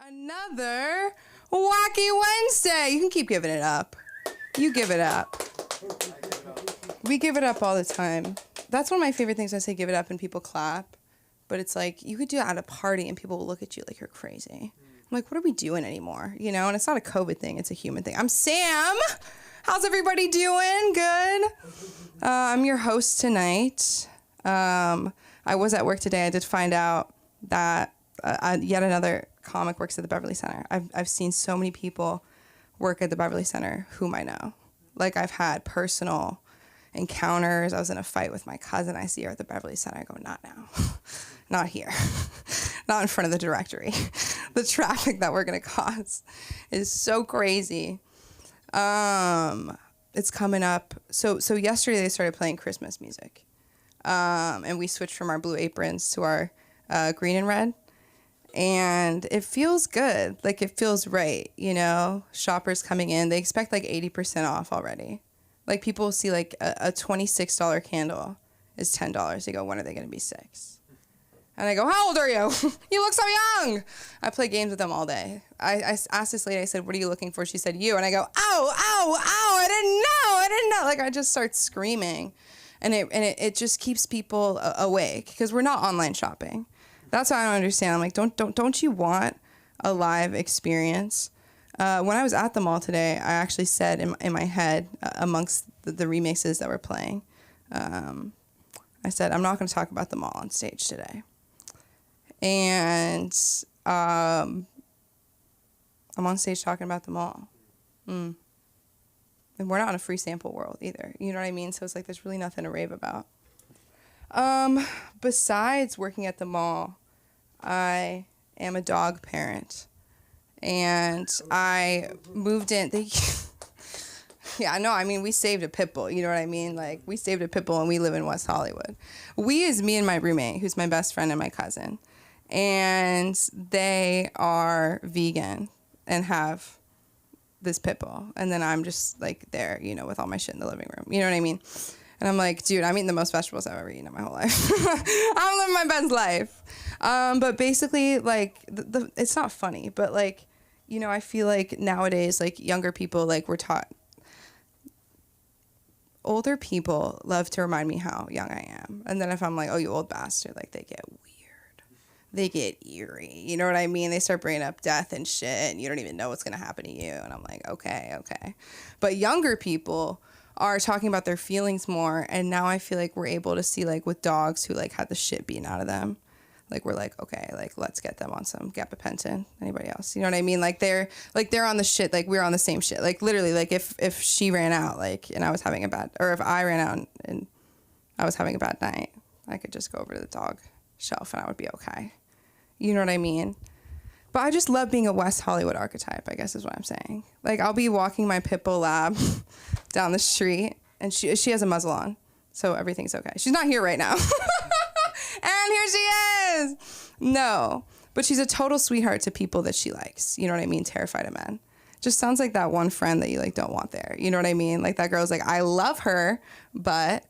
Another Wacky Wednesday. You can keep giving it up. You give it up. We give it up all the time. That's one of my favorite things. I say give it up and people clap. But it's like, you could do it at a party and people will look at you like you're crazy. I'm like, what are we doing anymore? You know, and it's not a COVID thing. It's a human thing. I'm Sam. How's everybody doing? Good. I'm your host tonight. I was at work today. I did find out that yet another comic works at the Beverly Center. I've seen so many people work at the Beverly Center whom I know. Like, I've had personal encounters. I was in a fight with my cousin. I see her at the Beverly Center. I go, not now. Not here. Not in front of the directory. The traffic that we're going to cause is so crazy. It's coming up. So yesterday they started playing Christmas music. And we switched from our blue aprons to our green and red. And it feels good. Like, it feels right, you know? Shoppers coming in, they expect like 80% off already. Like, people see like a $26 candle is $10. They go, when are they going to be 6? And I go, how old are you? You look so young. I play games with them all day. I asked this lady, I said, what are you looking for? She said, you. And I go, ow, ow, ow, I didn't know. Like, I just start screaming. And it just keeps people awake because we're not online shopping. That's what I don't understand. I'm like, don't you want a live experience? When I was at the mall today, I actually said in my head, amongst the remixes that we're playing, I said, I'm not going to talk about the mall on stage today. And I'm on stage talking about the mall. And we're not in a free sample world either. You know what I mean? So it's like there's really nothing to rave about. Besides working at the mall, I am a dog parent. And I moved in. Yeah, no, I mean, we saved a pit bull. You know what I mean? Like, we saved a pit bull and we live in West Hollywood. We is me and my roommate, who's my best friend and my cousin. And they are vegan and have this pit bull. And then I'm just like there, you know, with all my shit in the living room. You know what I mean? And I'm like, dude, I'm eating the most vegetables I've ever eaten in my whole life. I'm living my best life. But basically, like, it's not funny, but like, you know, I feel like nowadays, like, younger people, like, we're taught. Older people love to remind me how young I am. And then if I'm like, oh, you old bastard, like, they get weird. They get eerie. You know what I mean? They start bringing up death and shit, and you don't even know what's going to happen to you. And I'm like, okay. But younger people are talking about their feelings more, and now I feel like we're able to see, like, with dogs who, like, had the shit beaten out of them. Like, we're like, okay, like, let's get them on some gabapentin. Anybody else? You know what I mean? Like, they're on the shit. Like, we're on the same shit. Like, literally, like, if she ran out, like, and I was having a bad, or if I ran out and I was having a bad night, I could just go over to the dog shelf and I would be okay. You know what I mean? But I just love being a West Hollywood archetype, I guess is what I'm saying. Like, I'll be walking my pit bull lab down the street, and she has a muzzle on, so everything's okay. She's not here right now. And here she is. No, but she's a total sweetheart to people that she likes. You know what I mean? Terrified of men. Just sounds like that one friend that you, like, don't want there. You know what I mean? Like, that girl's like, I love her, but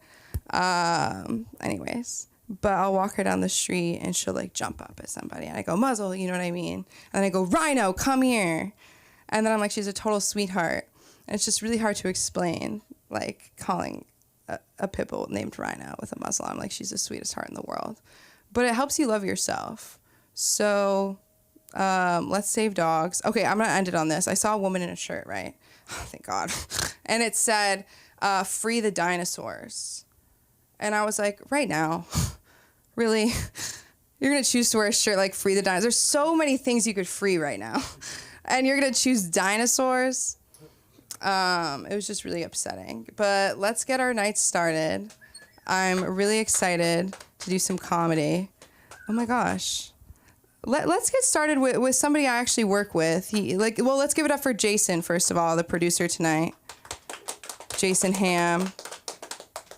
anyways. But I'll walk her down the street and she'll, like, jump up at somebody. And I go, muzzle, you know what I mean? And then I go, Rhino, come here. And then I'm like, she's a total sweetheart. And it's just really hard to explain, like, calling a pit bull named Rhino with a muzzle on. Like, she's the sweetest heart in the world. But it helps you love yourself. So let's save dogs. Okay, I'm going to end it on this. I saw a woman in a shirt, right? Oh, thank God. And it said, free the dinosaurs. And I was like, right now? Really? You're going to choose to wear a shirt like free the dinosaurs? There's so many things you could free right now. And you're going to choose dinosaurs? It was just really upsetting. But let's get our night started. I'm really excited to do some comedy. Oh my gosh. Let's get started with somebody I actually work with. Let's give it up for Jason, first of all, the producer tonight. Jason Ham.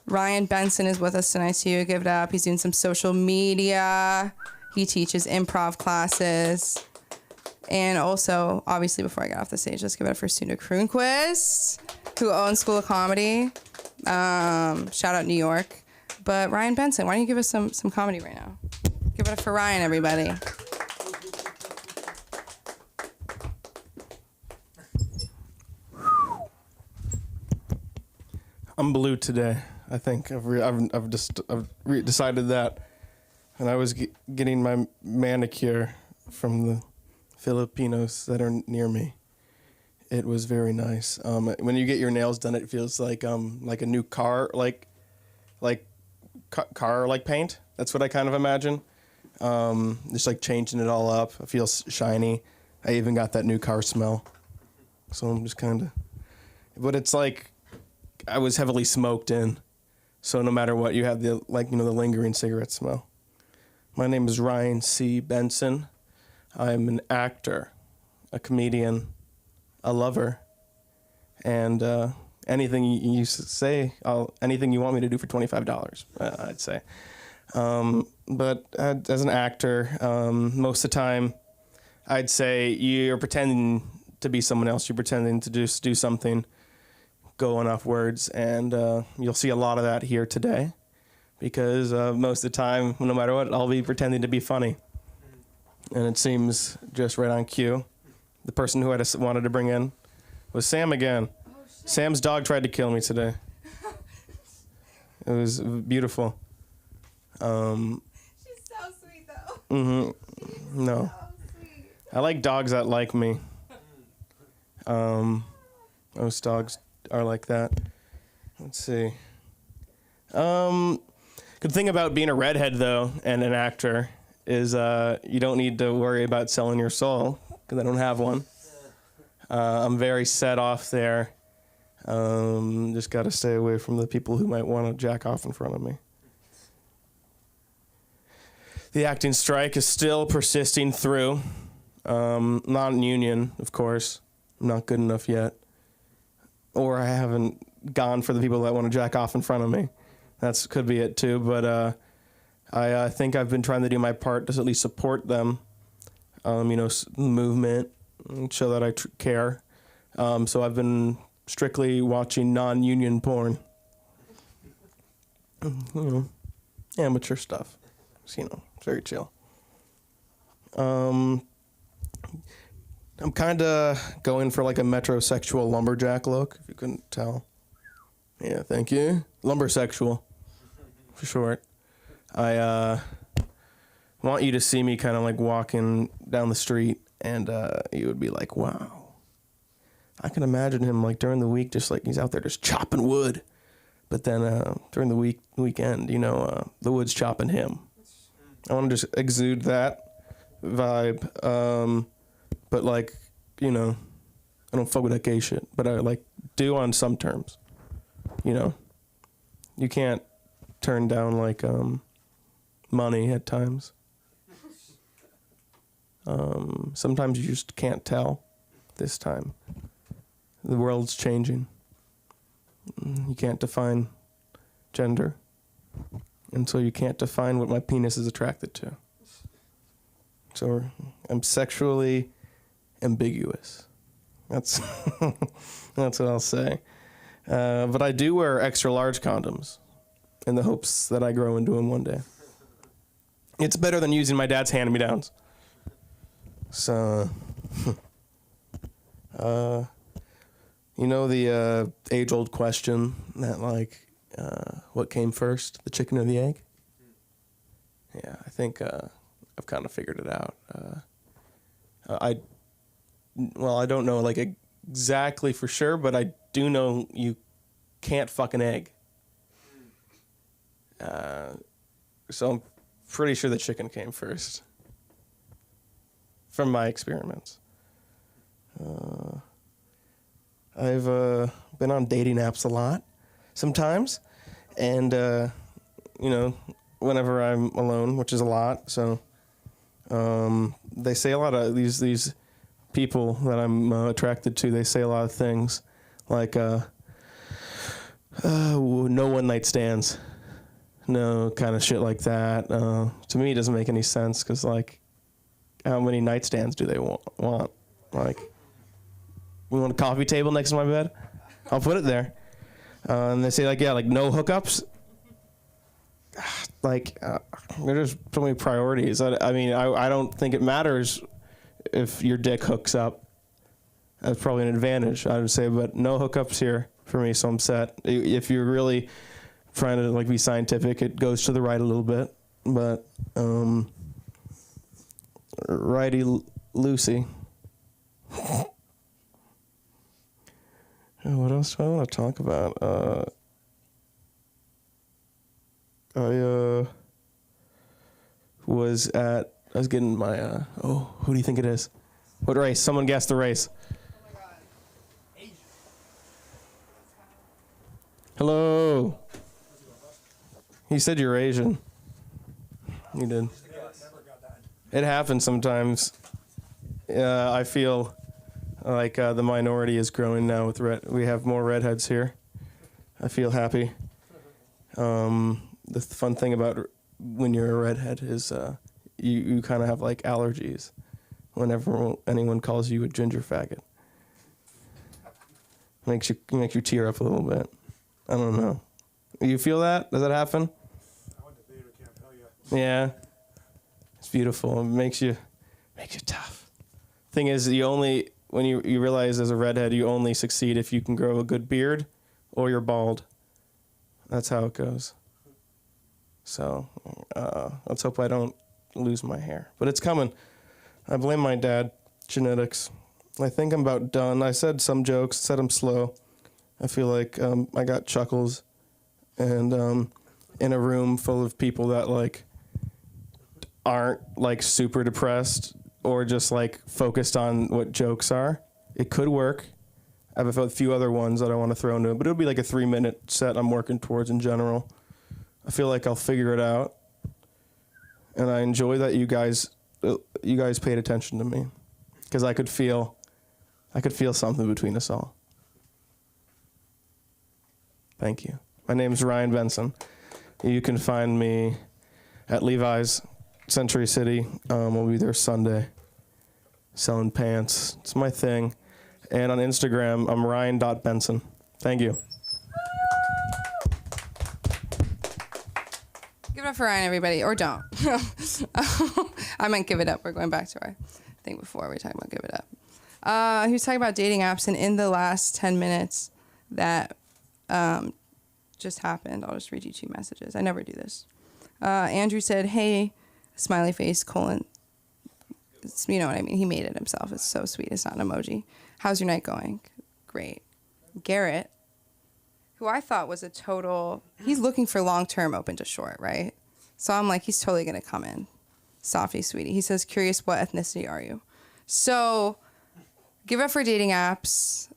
Ryan Benson is with us tonight too. Give it up. He's doing some social media. He teaches improv classes. And also, obviously, before I get off the stage, let's give it up for Suna Kroonquist, who owns School of Comedy. Shout out New York. But Ryan Benson, why don't you give us some comedy right now? Give it up for Ryan, everybody. I'm blue today. I think I've decided that. And I was getting my manicure from the Filipinos that are near me. It was very nice. When you get your nails done, it feels like a new car, like car like paint. That's what I kind of imagine. Just like changing it all up. It feels shiny. I even got that new car smell. So I'm just kind of, but it's like I was heavily smoked in. So no matter what, you have the lingering cigarette smell. My name is Ryan C. Benson. I'm an actor, a comedian, a lover, and anything you say, anything you want me to do for $25, I'd say. But as an actor, most of the time, I'd say you're pretending to be someone else. You're pretending to just do something, going off words, and you'll see a lot of that here today. Because most of the time, no matter what, I'll be pretending to be funny. And it seems just right on cue. The person who I wanted to bring in was Sam again. Oh, Sam's dog tried to kill me today. It was beautiful. She's so sweet, though. Mm-hmm. No. So sweet. I like dogs that like me. Most dogs are like that. Let's see. Good thing about being a redhead, though, and an actor is you don't need to worry about selling your soul, because I don't have one. I'm very set off there. Just got to stay away from the people who might want to jack off in front of me. The acting strike is still persisting through. Non-union, of course. I'm not good enough yet. Or I haven't gone for the people that want to jack off in front of me. That could be it too, but I think I've been trying to do my part to at least support them, movement, and show that I care. So I've been strictly watching non-union porn. Amateur stuff. So, very chill. I'm kind of going for like a metrosexual lumberjack look, if you couldn't tell. Yeah, thank you. Lumbersexual. For short. I want you to see me kind of like walking down the street, and you would be like, wow. I can imagine him like during the week, just like he's out there just chopping wood. But then during the weekend, the wood's chopping him. I want to just exude that vibe. But like, I don't fuck with that gay shit, but I like do on some terms. You can't turn down like money at times. Sometimes you just can't tell. This time the world's changing. You can't define gender, and so you can't define what my penis is attracted to. So I'm sexually ambiguous. That's that's what I'll say. But I do wear extra large condoms in the hopes that I grow into them one day. It's better than using my dad's hand-me-downs. So, the age-old question that, like, what came first, the chicken or the egg? Yeah, I think I've kind of figured it out. I don't know, like, exactly for sure, but I do know you can't fuck an egg. So I'm pretty sure the chicken came first. From my experiments. I've been on dating apps a lot sometimes. And, whenever I'm alone, which is a lot. So they say a lot of these people that I'm attracted to, they say a lot of things like no one-night stands. No kind of shit like that. To me, it doesn't make any sense because, like, how many nightstands do they want? Like, we want a coffee table next to my bed? I'll put it there. And they say, like, yeah, like, no hookups. Like, there's so many priorities. I mean, I don't think it matters if your dick hooks up. That's probably an advantage, I would say, but no hookups here for me, so I'm set. If you're really trying to like be scientific, it goes to the right a little bit, but righty Lucy. What else do I want to talk about? I was getting my, who do you think it is? What race? Someone guess the race. Oh my God. Asian. Hello. You said you're Asian. You did. It happens sometimes. I feel like the minority is growing now with we have more redheads here. I feel happy. The fun thing about when you're a redhead is you kind of have like allergies whenever anyone calls you a ginger faggot. Makes you tear up a little bit. I don't know. You feel that? Does that happen? I went to theater camp, hell yeah. Yeah. It's beautiful. It makes you tough. Thing is, when you realize as a redhead, you only succeed if you can grow a good beard or you're bald. That's how it goes. So let's hope I don't lose my hair. But it's coming. I blame my dad. Genetics. I think I'm about done. I said some jokes, said I'm slow. I feel like I got chuckles. And in a room full of people that like aren't like super depressed or just like focused on what jokes are, it could work. I have a few other ones that I want to throw into it, but it'll be like a 3-minute set I'm working towards in general. I feel like I'll figure it out, and I enjoy that you guys paid attention to me, because I could feel something between us all. Thank you. My name's Ryan Benson. You can find me at Levi's, Century City. We'll be there Sunday, selling pants. It's my thing. And on Instagram, I'm ryan.benson. Thank you. Give it up for Ryan, everybody, or don't. I meant give it up. We're going back to our thing before. We were talking about give it up. He was talking about dating apps, and in the last 10 minutes that just happened, I'll just read you 2 messages. I never do this. Andrew said, hey, smiley face, colon. You know what I mean? He made it himself. It's so sweet. It's not an emoji. How's your night going? Great. Garrett, who I thought was a total, he's looking for long-term open to short, right? So I'm like, he's totally going to come in. Softy, sweetie. He says, curious, what ethnicity are you? So give it up for dating apps.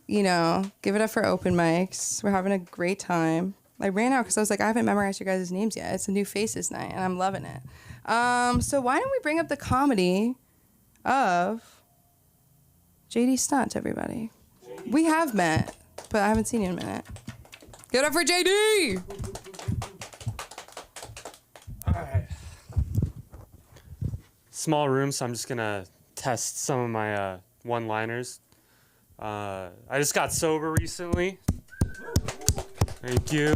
Give it up for open mics. We're having a great time. I ran out because I was like, I haven't memorized your guys' names yet. It's a new faces night, and I'm loving it. So why don't we bring up the comedy of JD Stunt, everybody? We have met, but I haven't seen you in a minute. Give it up for JD! All right. Small room, so I'm just going to test some of my one-liners. I just got sober recently. Thank you.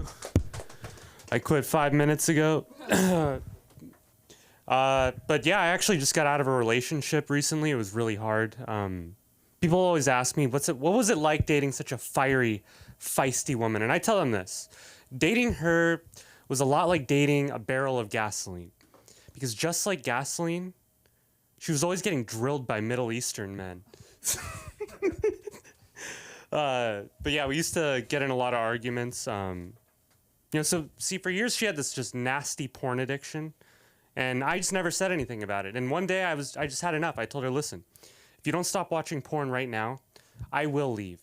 I quit 5 minutes ago. But yeah, I actually just got out of a relationship recently. It was really hard. People always ask me, what was it like dating such a fiery, feisty woman? And I tell them this. Dating her was a lot like dating a barrel of gasoline. Because just like gasoline, she was always getting drilled by Middle Eastern men. But yeah, we used to get in a lot of arguments. So see, for years she had this just nasty porn addiction, and I just never said anything about it. And one day I just had enough. I told her, listen, if you don't stop watching porn right now, I will leave.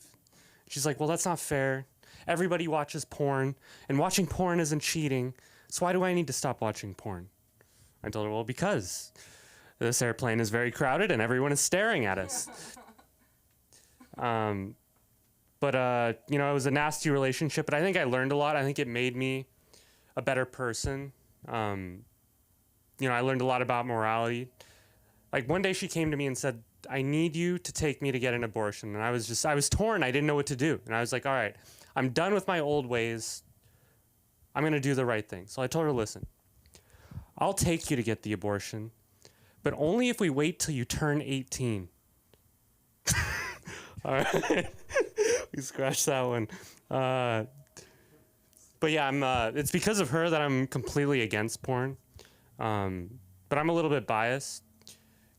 She's like, well, that's not fair. Everybody watches porn, and watching porn isn't cheating. So why do I need to stop watching porn? I told her, well, because this airplane is very crowded and everyone is staring at us. But it was a nasty relationship, but I think I learned a lot. I think it made me a better person. I learned a lot about morality. Like one day she came to me and said, I need you to take me to get an abortion. And I was torn. I didn't know what to do. And I was like, all right, I'm done with my old ways. I'm going to do the right thing. So I told her, listen, I'll take you to get the abortion, but only if we wait till you turn 18. All right. We scratched that one. But yeah, it's because of her that I'm completely against porn. But I'm a little bit biased.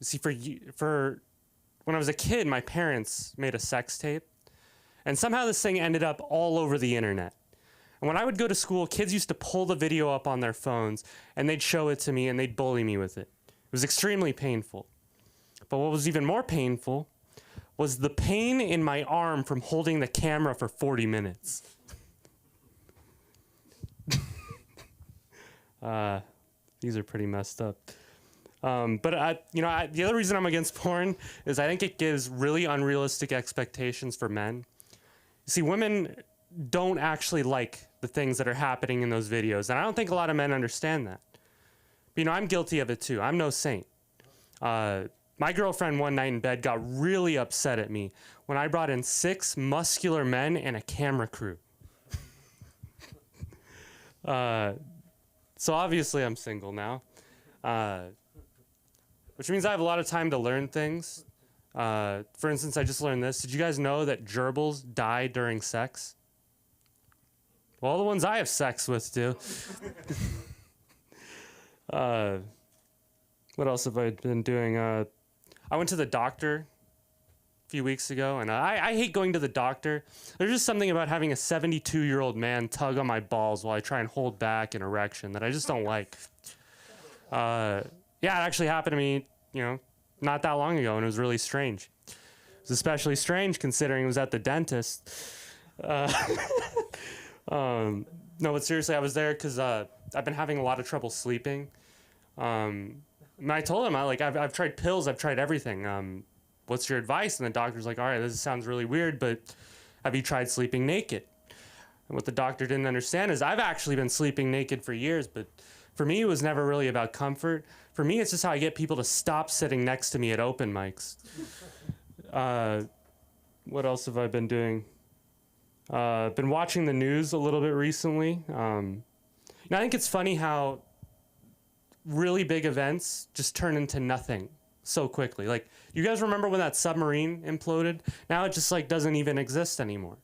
See, for when I was a kid, my parents made a sex tape, and somehow this thing ended up all over the internet. And when I would go to school, kids used to pull the video up on their phones, and they'd show it to me, and they'd bully me with it. It was extremely painful. But what was even more painful was the pain in my arm from holding the camera for 40 minutes. These are pretty messed up. But the other reason I'm against porn is I think it gives really unrealistic expectations for men. You see, women don't actually like the things that are happening in those videos, and I don't think a lot of men understand that. But, I'm guilty of it too. I'm no saint. My girlfriend one night in bed got really upset at me when I brought in 6 muscular men and a camera crew. So obviously I'm single now, which means I have a lot of time to learn things. For instance, I just learned this. Did you guys know that gerbils die during sex? Well, the ones I have sex with do. What else have I been doing? I went to the doctor a few weeks ago, and I hate going to the doctor. There's just something about having a 72-year-old man tug on my balls while I try and hold back an erection that I just don't like. Yeah, it actually happened to me, not that long ago, and it was really strange. It was especially strange considering it was at the dentist. No, but seriously, I was there because I've been having a lot of trouble sleeping. And I told him, I've tried pills, I've tried everything. What's your advice? And the doctor's like, all right, this sounds really weird, but have you tried sleeping naked? And what the doctor didn't understand is I've actually been sleeping naked for years, but for me, it was never really about comfort. For me, it's just how I get people to stop sitting next to me at open mics. What else have I been doing? Been watching the news a little bit recently. I think it's funny how really big events just turn into nothing so quickly. Like, you guys remember when that submarine imploded? Now it just doesn't even exist anymore.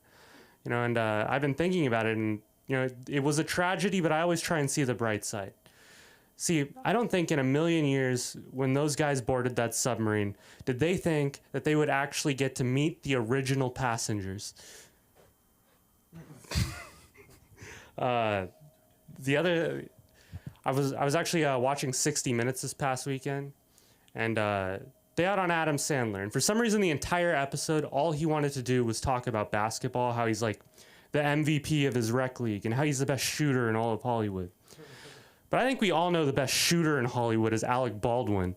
And I've been thinking about it, and it was a tragedy, but I always try and see the bright side. See, I don't think in a million years when those guys boarded that submarine did they think that they would actually get to meet the original passengers. I was actually watching 60 Minutes this past weekend, and they had on Adam Sandler, and for some reason the entire episode all he wanted to do was talk about basketball, how he's like the MVP of his rec league and how he's the best shooter in all of Hollywood. But I think we all know the best shooter in Hollywood is Alec Baldwin.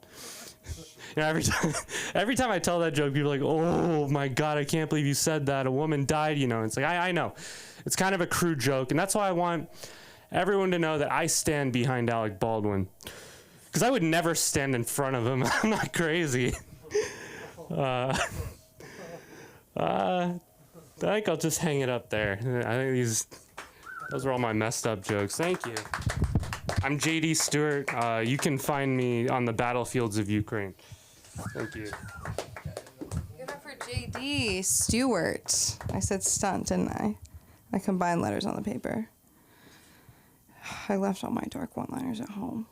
Every time I tell that joke, people are like, oh my God, I can't believe you said that. A woman died, It's like, I know. It's kind of a crude joke, and that's why I want everyone to know that I stand behind Alec Baldwin. Because I would never stand in front of him. I'm not crazy. I think I'll just hang it up there. I think those are all my messed up jokes. Thank you. I'm JD Stewart. You can find me on the battlefields of Ukraine. Thank you. Give it up for JD Stewart. I said stunt, didn't I? I combined letters on the paper. I left all my dark one-liners at home.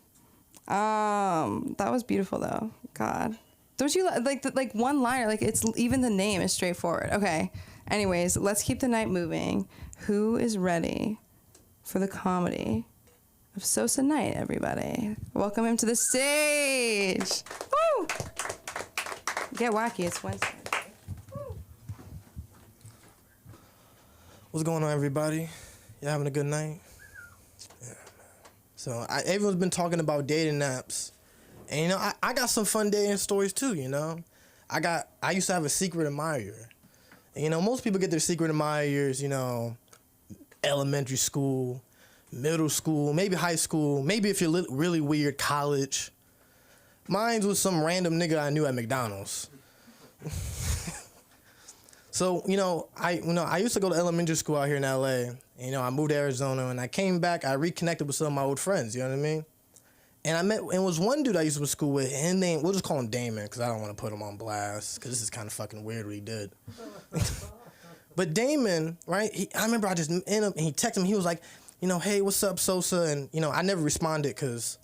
That was beautiful though. God, don't you like one-liner? It's even the name is straightforward. Okay. Anyways, let's keep the night moving. Who is ready for the comedy of Sosa Night, everybody? Welcome him to the stage. Woo! Get wacky. It's Wednesday. What's going on, everybody? You having a good night? Yeah, man. So everyone's been talking about dating apps, and I got some fun dating stories too. I used to have a secret admirer, and most people get their secret admirers, elementary school, middle school, maybe high school, maybe if you're really weird, college. Mine was some random nigga I knew at McDonald's. So, I used to go to elementary school out here in LA. I moved to Arizona, and I came back, I reconnected with some of my old friends, you know what I mean? And it was one dude I used to go to school with, and we'll just call him Damon, because I don't want to put him on blast, because this is kind of fucking weird what he did. But Damon, right, I remember I just in him, and he texted me, he was like, you know, hey, what's up, Sosa? And, you know, I never responded, because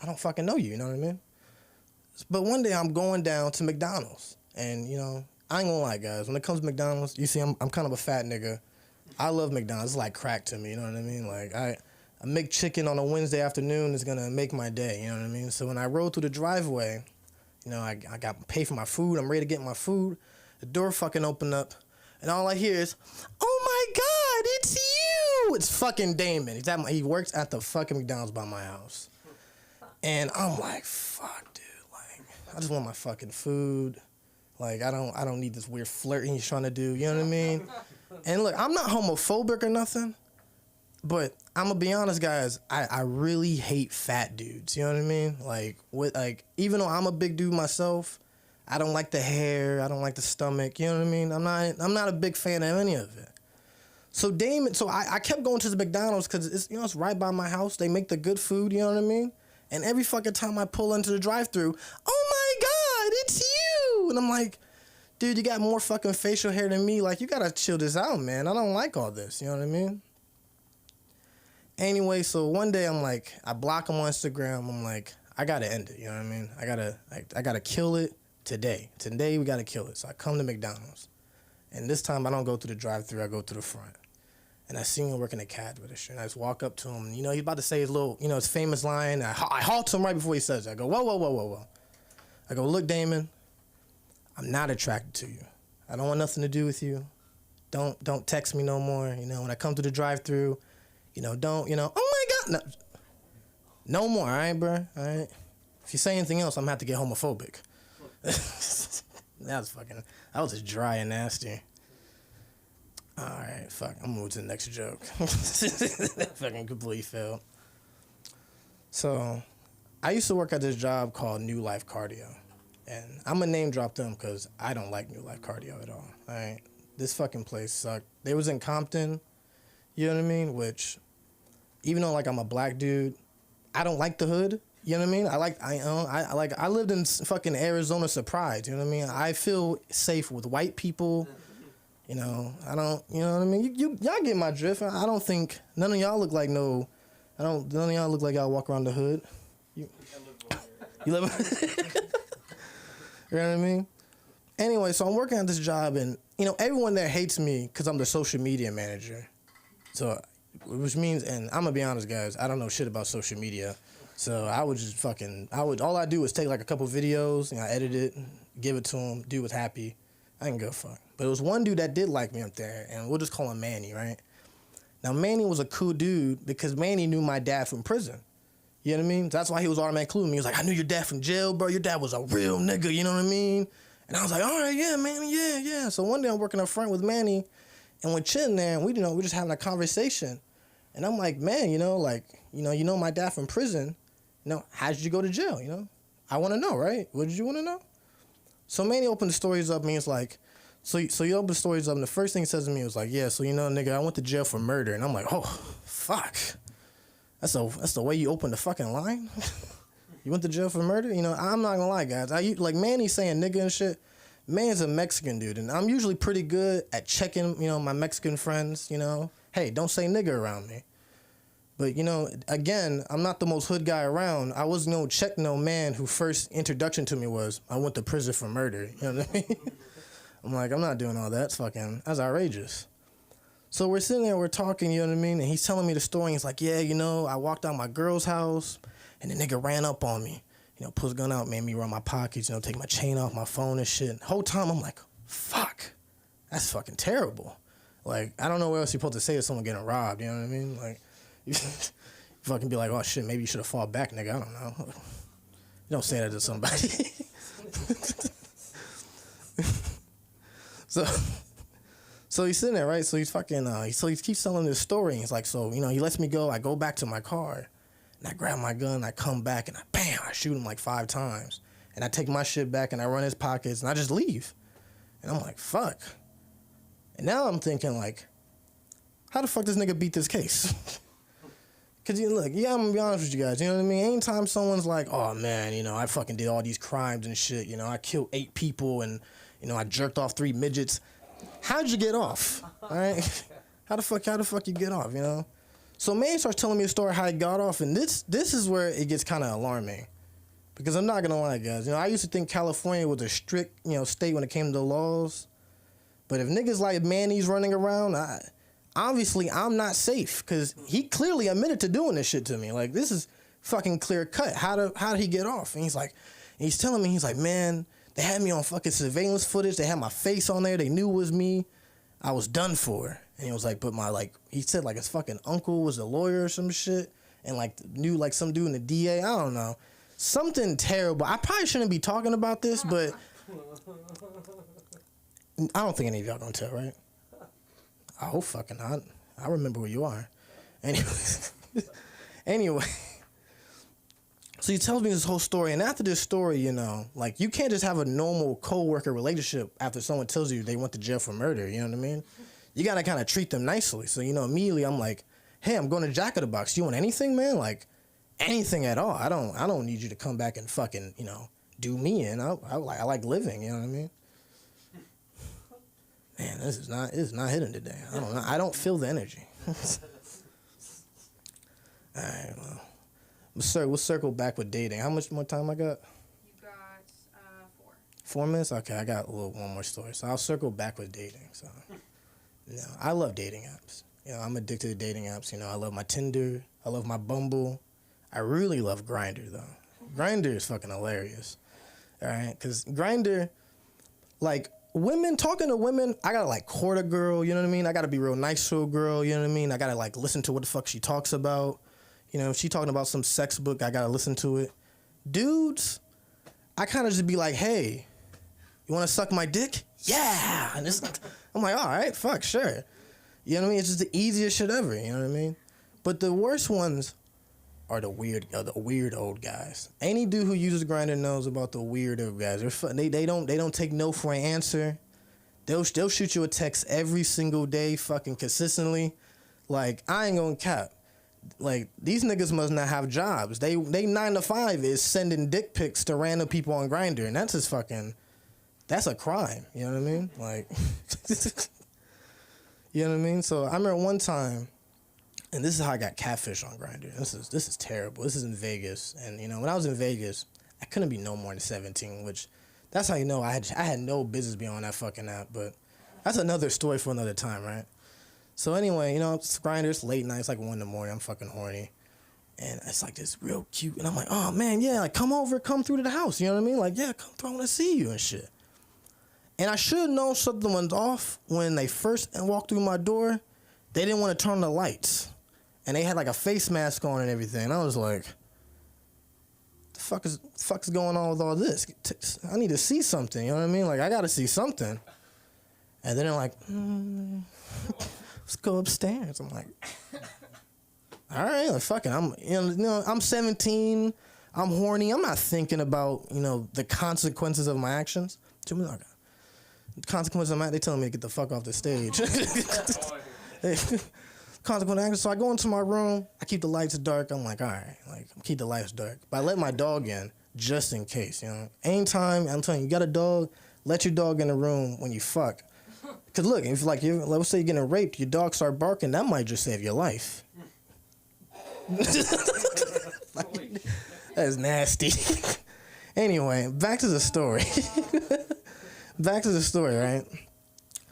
I don't fucking know you know what I mean? But one day I'm going down to McDonald's, and, you know, I ain't gonna lie, guys, when it comes to McDonald's, you see, I'm kind of a fat nigga. I love McDonald's. It's like crack to me, you know what I mean? Like, a McChicken on a Wednesday afternoon is gonna make my day, you know what I mean? So when I rode through the driveway, you know, I got paid for my food. I'm ready to get my food. The door fucking opened up, and all I hear is, "Oh my God, it's you!" It's fucking Damon. He works at the fucking McDonald's by my house, and I'm like, "Fuck, dude! Like, I just want my fucking food. Like, I don't need this weird flirting he's trying to do. You know what I mean?" And look, I'm not homophobic or nothing, but I'm gonna be honest, guys. I really hate fat dudes. You know what I mean? Like, even though I'm a big dude myself, I don't like the hair. I don't like the stomach. You know what I mean? I'm not a big fan of any of it. So Damon, I kept going to the McDonald's because it's right by my house. They make the good food. You know what I mean? And every fucking time I pull into the drive-thru, oh my God, it's you! And I'm like, dude, you got more fucking facial hair than me. Like, you gotta chill this out, man. I don't like all this. You know what I mean? Anyway, so one day I'm like, I block him on Instagram. I'm like, I gotta end it. You know what I mean? I gotta kill it today. Today we gotta kill it. So I come to McDonald's, and this time I don't go through the drive-thru. I go through the front, and I see him working a cat register. And I just walk up to him. And, you know, he's about to say his little, you know, his famous line. I halt him right before he says it. I go, whoa, whoa, whoa, whoa, whoa. I go, look, Damon, I'm not attracted to you. I don't want nothing to do with you. Don't text me no more. You know, when I come to the drive-thru, you know, oh my God, no more, all right, bro, all right? If you say anything else, I'm gonna have to get homophobic. That was just dry and nasty. All right, fuck, I'm moving to the next joke. That fucking completely failed. So, I used to work at this job called New Life Cardio. And I'm gonna name drop them because I don't like New Life Cardio at all. All right, this fucking place sucked. They was in Compton, you know what I mean? Which, even though like I'm a black dude, I don't like the hood. You know what I mean? I lived in fucking Arizona Surprise. You know what I mean? I feel safe with white people. You know, I don't. You know what I mean? Y'all get my drift. I don't think none of y'all look like no. None of y'all look like y'all walk around the hood. You live. You know what I mean? Anyway, so I'm working at this job, and, you know, everyone there hates me because I'm the social media manager. So, which means, and I'm going to be honest, guys, I don't know shit about social media. So I would just all I do is take like a couple videos, and I edit it, give it to him, dude was happy. I didn't give a fuck. But it was one dude that did like me up there, and we'll just call him Manny, right? Now, Manny was a cool dude because Manny knew my dad from prison. You know what I mean? That's why he was automatically including me. He was like, I knew your dad from jail, bro. Your dad was a real nigga, you know what I mean? And I was like, all right, yeah, Manny, yeah. So one day I'm working up front with Manny, and we're chilling there, and we're just having a conversation. And I'm like, man, you know my dad from prison. You know, how did you go to jail, you know? I want to know, right? What did you want to know? So Manny opened the stories up, and he's like, so you open the stories up, and the first thing he says to me was like, yeah, so, you know, nigga, I went to jail for murder. And I'm like, oh, fuck. That's the way you open the fucking line? You went to jail for murder? You know, I'm not gonna lie, guys. Like Manny saying nigga and shit. Man's a Mexican dude, and I'm usually pretty good at checking, you know, my Mexican friends, you know. Hey, don't say nigga around me. But, you know, again, I'm not the most hood guy around. I was no man who first introduction to me was, I went to prison for murder. You know what I mean? I'm like, I'm not doing all that. That's outrageous. So we're sitting there, we're talking, you know what I mean? And he's telling me the story. He's like, yeah, you know, I walked out my girl's house, and the nigga ran up on me. You know, put his gun out, made me run my pockets, you know, take my chain off, my phone and shit. The whole time, I'm like, fuck, that's fucking terrible. Like, I don't know what else you're supposed to say to someone getting robbed, you know what I mean? Like, you fucking be like, oh, shit, maybe you should have fought back, nigga. I don't know. You don't say that to somebody. So he's sitting there, right? So he's fucking, so he keeps telling this story. And he's like, so, you know, he lets me go. I go back to my car, and I grab my gun. I come back, and I shoot him like 5 times. And I take my shit back, and I run his pockets, and I just leave. And I'm like, fuck. And now I'm thinking, like, how the fuck this nigga beat this case? Cause you look, yeah, I'm gonna be honest with you guys. You know what I mean? Anytime someone's like, "Oh man, you know, I fucking did all these crimes and shit. You know, I killed 8 people and you know, I jerked off 3 midgets." How'd you get off? All right, how the fuck you get off? You know? So man starts telling me a story how he got off, and this is where it gets kind of alarming, because I'm not gonna lie, guys. You know, I used to think California was a strict, you know, state when it came to the laws, but if niggas like Manny's running around, obviously I'm not safe, because he clearly admitted to doing this shit to me. Like, this is fucking clear cut. How did he get off? And he's telling me, he's like, man, they had me on fucking surveillance footage. They had my face on there. They knew it was me. I was done for. And he was like, but he said like his fucking uncle was a lawyer or some shit, and like knew like some dude in the DA. I don't know. Something terrible. I probably shouldn't be talking about this, but I don't think any of y'all gonna tell, right? I hope fucking not. I remember who you are. Anyway. So he tells me this whole story, and after this story, you know, like, you can't just have a normal co-worker relationship after someone tells you they went to jail for murder, you know what I mean? You gotta kind of treat them nicely. So, you know, immediately I'm like, hey, I'm going to Jack in the Box. You want anything, man? Like, anything at all. I don't need you to come back and fucking, you know, do me in. I like living, you know what I mean? Man, this is not hitting today. I don't know. I don't feel the energy. All right, well. We'll circle back with dating. How much more time I got? You got 4. 4 minutes? Okay, I got one more story. So I'll circle back with dating. So, you know, I love dating apps. You know, I'm addicted to dating apps. You know, I love my Tinder. I love my Bumble. I really love Grindr, though. Grindr is fucking hilarious. All right? Because Grindr, like, talking to women, I gotta, like, court a girl, you know what I mean? I gotta be real nice to a girl, you know what I mean? I gotta, like, listen to what the fuck she talks about. You know, if she talking about some sex book, I gotta listen to it. Dudes, I kind of just be like, hey, you want to suck my dick? Yeah. And I'm like, all right, fuck, sure. You know what I mean? It's just the easiest shit ever. You know what I mean? But the worst ones are the weird old guys. Any dude who uses Grindr knows about the weird old guys. They don't take no for an answer. They'll shoot you a text every single day, fucking consistently. Like, I ain't gonna cap. Like, these niggas must not have jobs. They 9 to 5 is sending dick pics to random people on Grindr, and that's just fucking, that's a crime. You know what I mean? Like, you know what I mean? So I remember one time, and this is how I got catfish on Grindr. This is terrible. This is in Vegas, and you know, when I was in Vegas, I couldn't be no more than 17, which that's how you know I had no business being on that fucking app. But that's another story for another time, right? So anyway, you know, it's Grindr, it's late night, it's like 1 a.m, I'm fucking horny. And it's like this real cute, and I'm like, oh man, yeah, like come through to the house, you know what I mean? Like, yeah, come through, I wanna see you and shit. And I should know something was off when they first walked through my door. They didn't want to turn the lights. And they had like a face mask on and everything. And I was like, the fuck is going on with all this? I need to see something, you know what I mean? Like, I gotta see something. And then they're like, let's go upstairs. I'm like, all right, like, fuck it. I'm 17. I'm horny. I'm not thinking about, you know, the consequences of my actions. Consequences of my, they telling me to get the fuck off the stage. Consequent action. So I go into my room. I keep the lights dark. I'm like, all right, like keep the lights dark. But I let my dog in just in case, you know. Anytime, I'm telling you, you got a dog, let your dog in the room when you fuck. Cause look, if like let's say you're getting raped, your dog start barking, that might just save your life. That's nasty. Anyway, back to the story. Back to the story, right?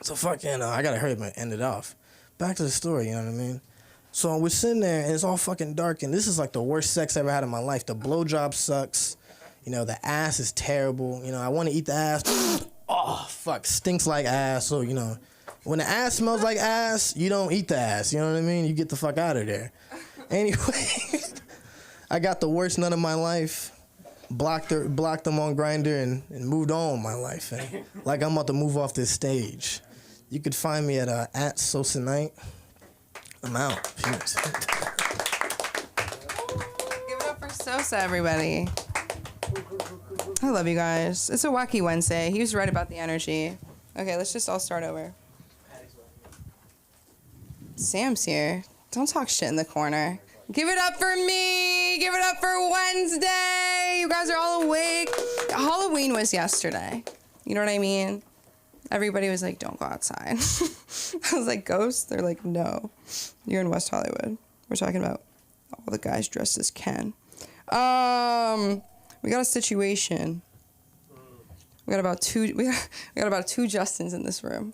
So fucking, I gotta hurry up and end it off. Back to the story, you know what I mean? So we're sitting there and it's all fucking dark, and this is like the worst sex I ever had in my life. The blowjob sucks. You know, the ass is terrible. You know, I want to eat the ass. Oh, fuck, stinks like ass. So, you know, when the ass smells like ass, you don't eat the ass. You know what I mean? You get the fuck out of there. Anyway, I got the worst nut of my life. Blocked them on Grindr and moved on with my life. And like I'm about to move off this stage. You could find me at Sosa Night. I'm out. Peace. Give it up for Sosa, everybody. I love you guys. It's a Wacky Wednesday. He was right about the energy. Okay, let's just all start over. Sam's here. Don't talk shit in the corner. Give it up for me. Give it up for Wednesday. You guys are all awake. Halloween was yesterday. You know what I mean? Everybody was like, don't go outside. I was like, ghosts? They're like, no. You're in West Hollywood. We're talking about all the guys dressed as Ken. We got a situation. We got about two Justins in this room.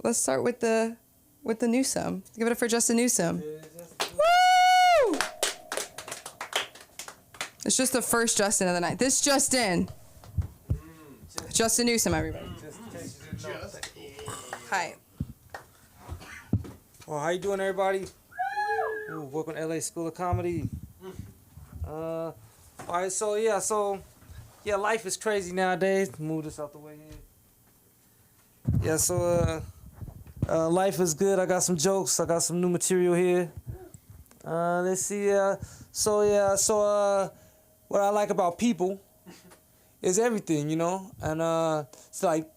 Let's start with the Newsome. Give it up for Justin Newsome. Woo! It's just the first Justin of the night. This Justin. Justin Newsome, everybody. Hi. Well, how you doing, everybody? Ooh, welcome to LA School of Comedy. All right, so life is crazy nowadays. Move this out the way here. Yeah, so life is good. I got some jokes. I got some new material here. Let's see. What I like about people is everything, you know, and it's like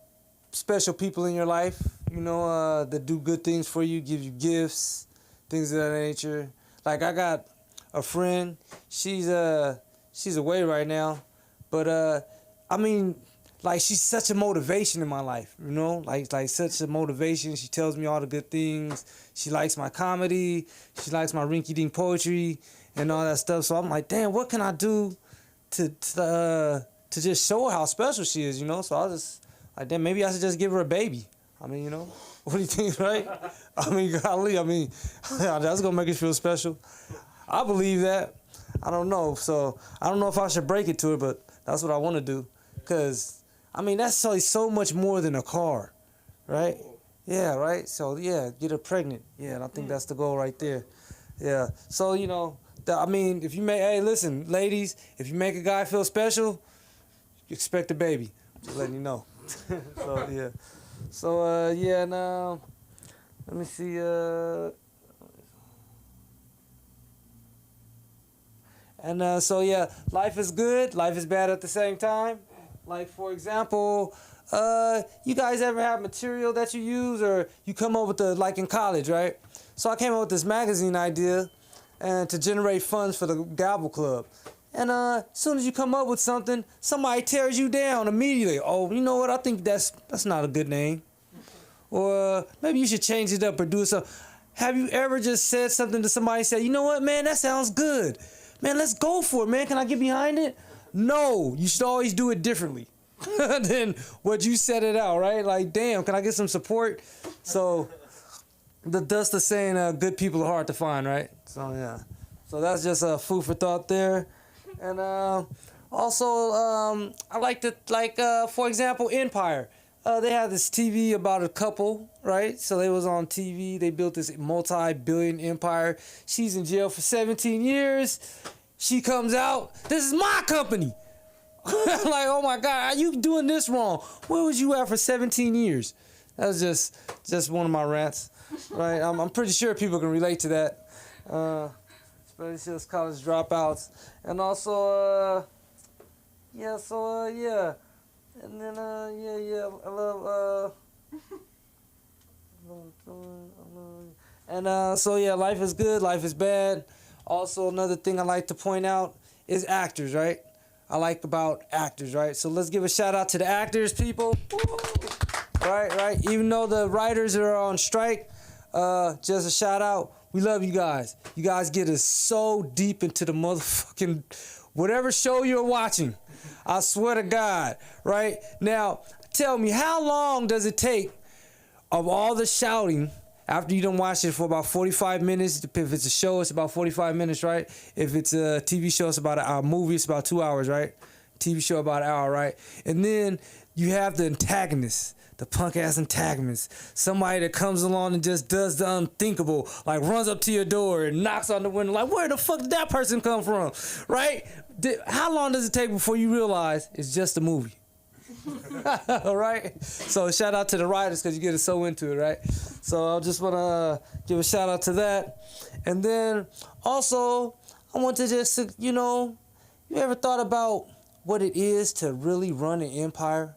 special people in your life, you know, that do good things for you, give you gifts, things of that nature. Like I got a friend, she's away right now, but I mean, like she's such a motivation in my life, you know, like such a motivation. She tells me all the good things. She likes my comedy. She likes my rinky-dink poetry and all that stuff. So I'm like, damn, what can I do to just show her how special she is, you know? So I was just like, damn, maybe I should just give her a baby. I mean, you know, what do you think, right? I mean, golly, that's gonna make her feel special. I believe that. I don't know. So I don't know if I should break it to her, but that's what I want to do. Cause I mean, that's so much more than a car, right? Yeah, right. So yeah, get her pregnant. Yeah, and I think that's the goal right there. Yeah. So you know, if you make, hey, listen, ladies, if you make a guy feel special, you expect a baby. Just letting you know. So yeah. So yeah. Now, let me see. And so yeah, life is good. Life is bad at the same time. Like for example, you guys ever have material that you use or you come up with like in college, right? So I came up with this magazine idea and to generate funds for the Gavel Club. And as soon as you come up with something, somebody tears you down immediately. Oh, you know what? I think that's not a good name. Or maybe you should change it up or do something. Have you ever just said something to somebody and said, you know what, man, that sounds good. Man, let's go for it, man. Can I get behind it? No, you should always do it differently than what you set it out, right? Like, damn, can I get some support? So that's the saying, good people are hard to find, right? So, yeah. So that's just a food for thought there. And also, I like to, for example, Empire. They had this TV about a couple, right? So they was on TV. They built this multi-billion empire. She's in jail for 17 years. She comes out. This is my company. Like, oh my God, are you doing this wrong? Where was you at for 17 years? That was just one of my rants, right? I'm pretty sure people can relate to that, especially as college dropouts. And also, yeah. And then, I love, and so yeah, life is good, life is bad. Also, another thing I like to point out is actors, right? I like about actors, right? So let's give a shout out to the actors, people. Right. Even though the writers are on strike, just a shout out. We love you guys. You guys get us so deep into the motherfucking whatever show you're watching. I swear to God, right? Now, tell me, how long does it take of all the shouting after you done watched it for about 45 minutes? If it's a show, it's about 45 minutes, right? If it's a TV show, it's about a movie, it's about 2 hours, right? TV show about an hour, right? And then you have the antagonist, the punk-ass antagonist, somebody that comes along and just does the unthinkable, like runs up to your door and knocks on the window, like, where the fuck did that person come from, right? How long does it take before you realize it's just a movie? All right? So shout out to the writers because you get so into it, right? So I just want to give a shout out to that. And then also, I want to just, you ever thought about what it is to really run an empire?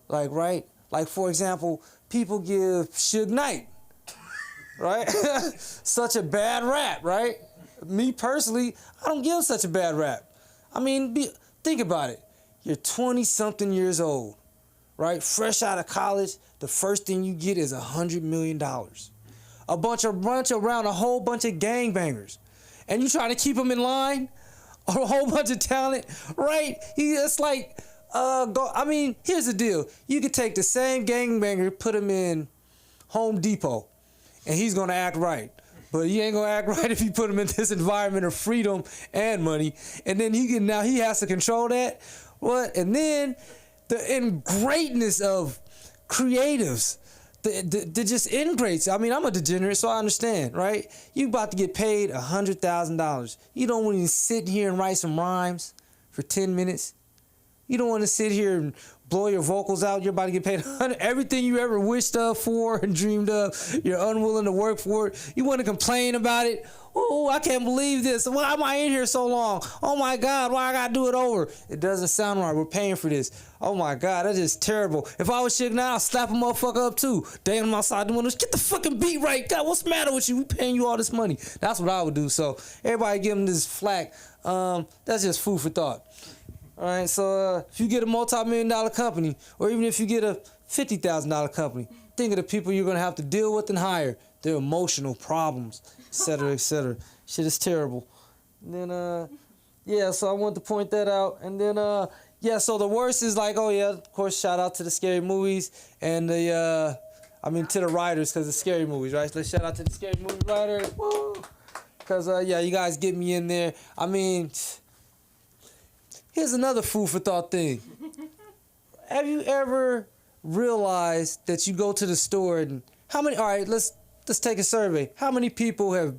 Like, right? Like, for example, people give Suge Knight, right? Such a bad rap, right? me personally, I don't give them such a bad rap. I mean, think about it. You're 20-something years old, right? Fresh out of college, the first thing you get is $100 million. A bunch around a whole bunch of gangbangers. And you trying to keep them in line? A whole bunch of talent, right? It's like, here's the deal. You could take the same gangbanger, put him in Home Depot, and he's gonna act right. But he ain't gonna act right if you put him in this environment of freedom and money. And then he has to control that. What? And then the greatness of creatives, the just ingrates. I mean, I'm a degenerate, so I understand, right? You about to get paid $100,000. You don't want to sit here and write some rhymes for 10 minutes. You don't want to sit here and blow your vocals out. You're about to get paid everything you ever wished for and dreamed of. You're unwilling to work for it. You want to complain about it. Oh, I can't believe this. Why am I in here so long? Oh my God, why I gotta do it over? It doesn't sound right. We're paying for this. Oh my God, that's just terrible. If I was Suge now, I'd slap a motherfucker up too. Damn him outside the windows. Get the fucking beat right. God, what's the matter with you? We paying you all this money. That's what I would do. So everybody give him this flack. That's just food for thought. All right, so if you get a multi-million-dollar company, or even if you get a $50,000 company, think of the people you're gonna have to deal with and hire, their emotional problems, et cetera, et cetera. Shit is terrible. And then, so I wanted to point that out. And then, so the worst is like, oh yeah, of course, shout out to the scary movies and to the writers, because it's scary movies, right? So let's shout out to the scary movie writers, woo! Because, you guys get me in there. I mean, here's another food for thought thing. Have you ever realized that you go to the store and let's take a survey. How many people have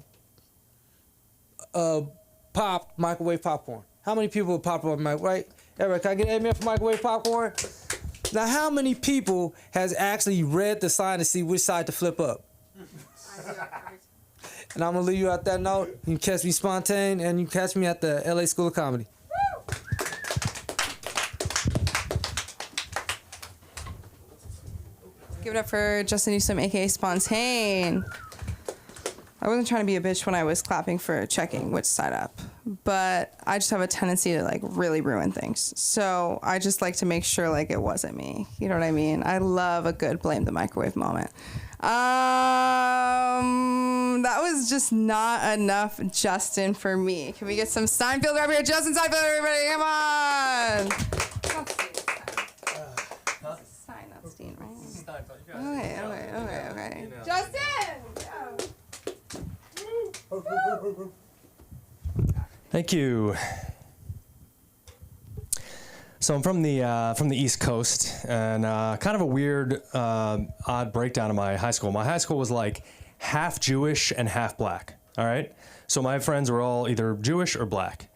popped microwave popcorn? How many people have popped on right? Eric, can I get an amen for microwave popcorn? Now, how many people has actually read the sign to see which side to flip up? And I'm gonna leave you at that note. You can catch me spontaneous, and you can catch me at the LA School of Comedy. Give it up for Justin Newsom, aka Spontane. I wasn't trying to be a bitch when I was clapping for checking which side up, but I just have a tendency to like really ruin things. So I just like to make sure like it wasn't me. You know what I mean? I love a good blame the microwave moment. That was just not enough Justin for me. Can we get some Steinfeld right here? Justin Steinfeld, everybody, come on. Stein, not Steen, right? Okay. Justin! Thank you. So I'm from the East Coast, and kind of a weird, odd breakdown of my high school. My high school was like half Jewish and half black. All right, so my friends were all either Jewish or black,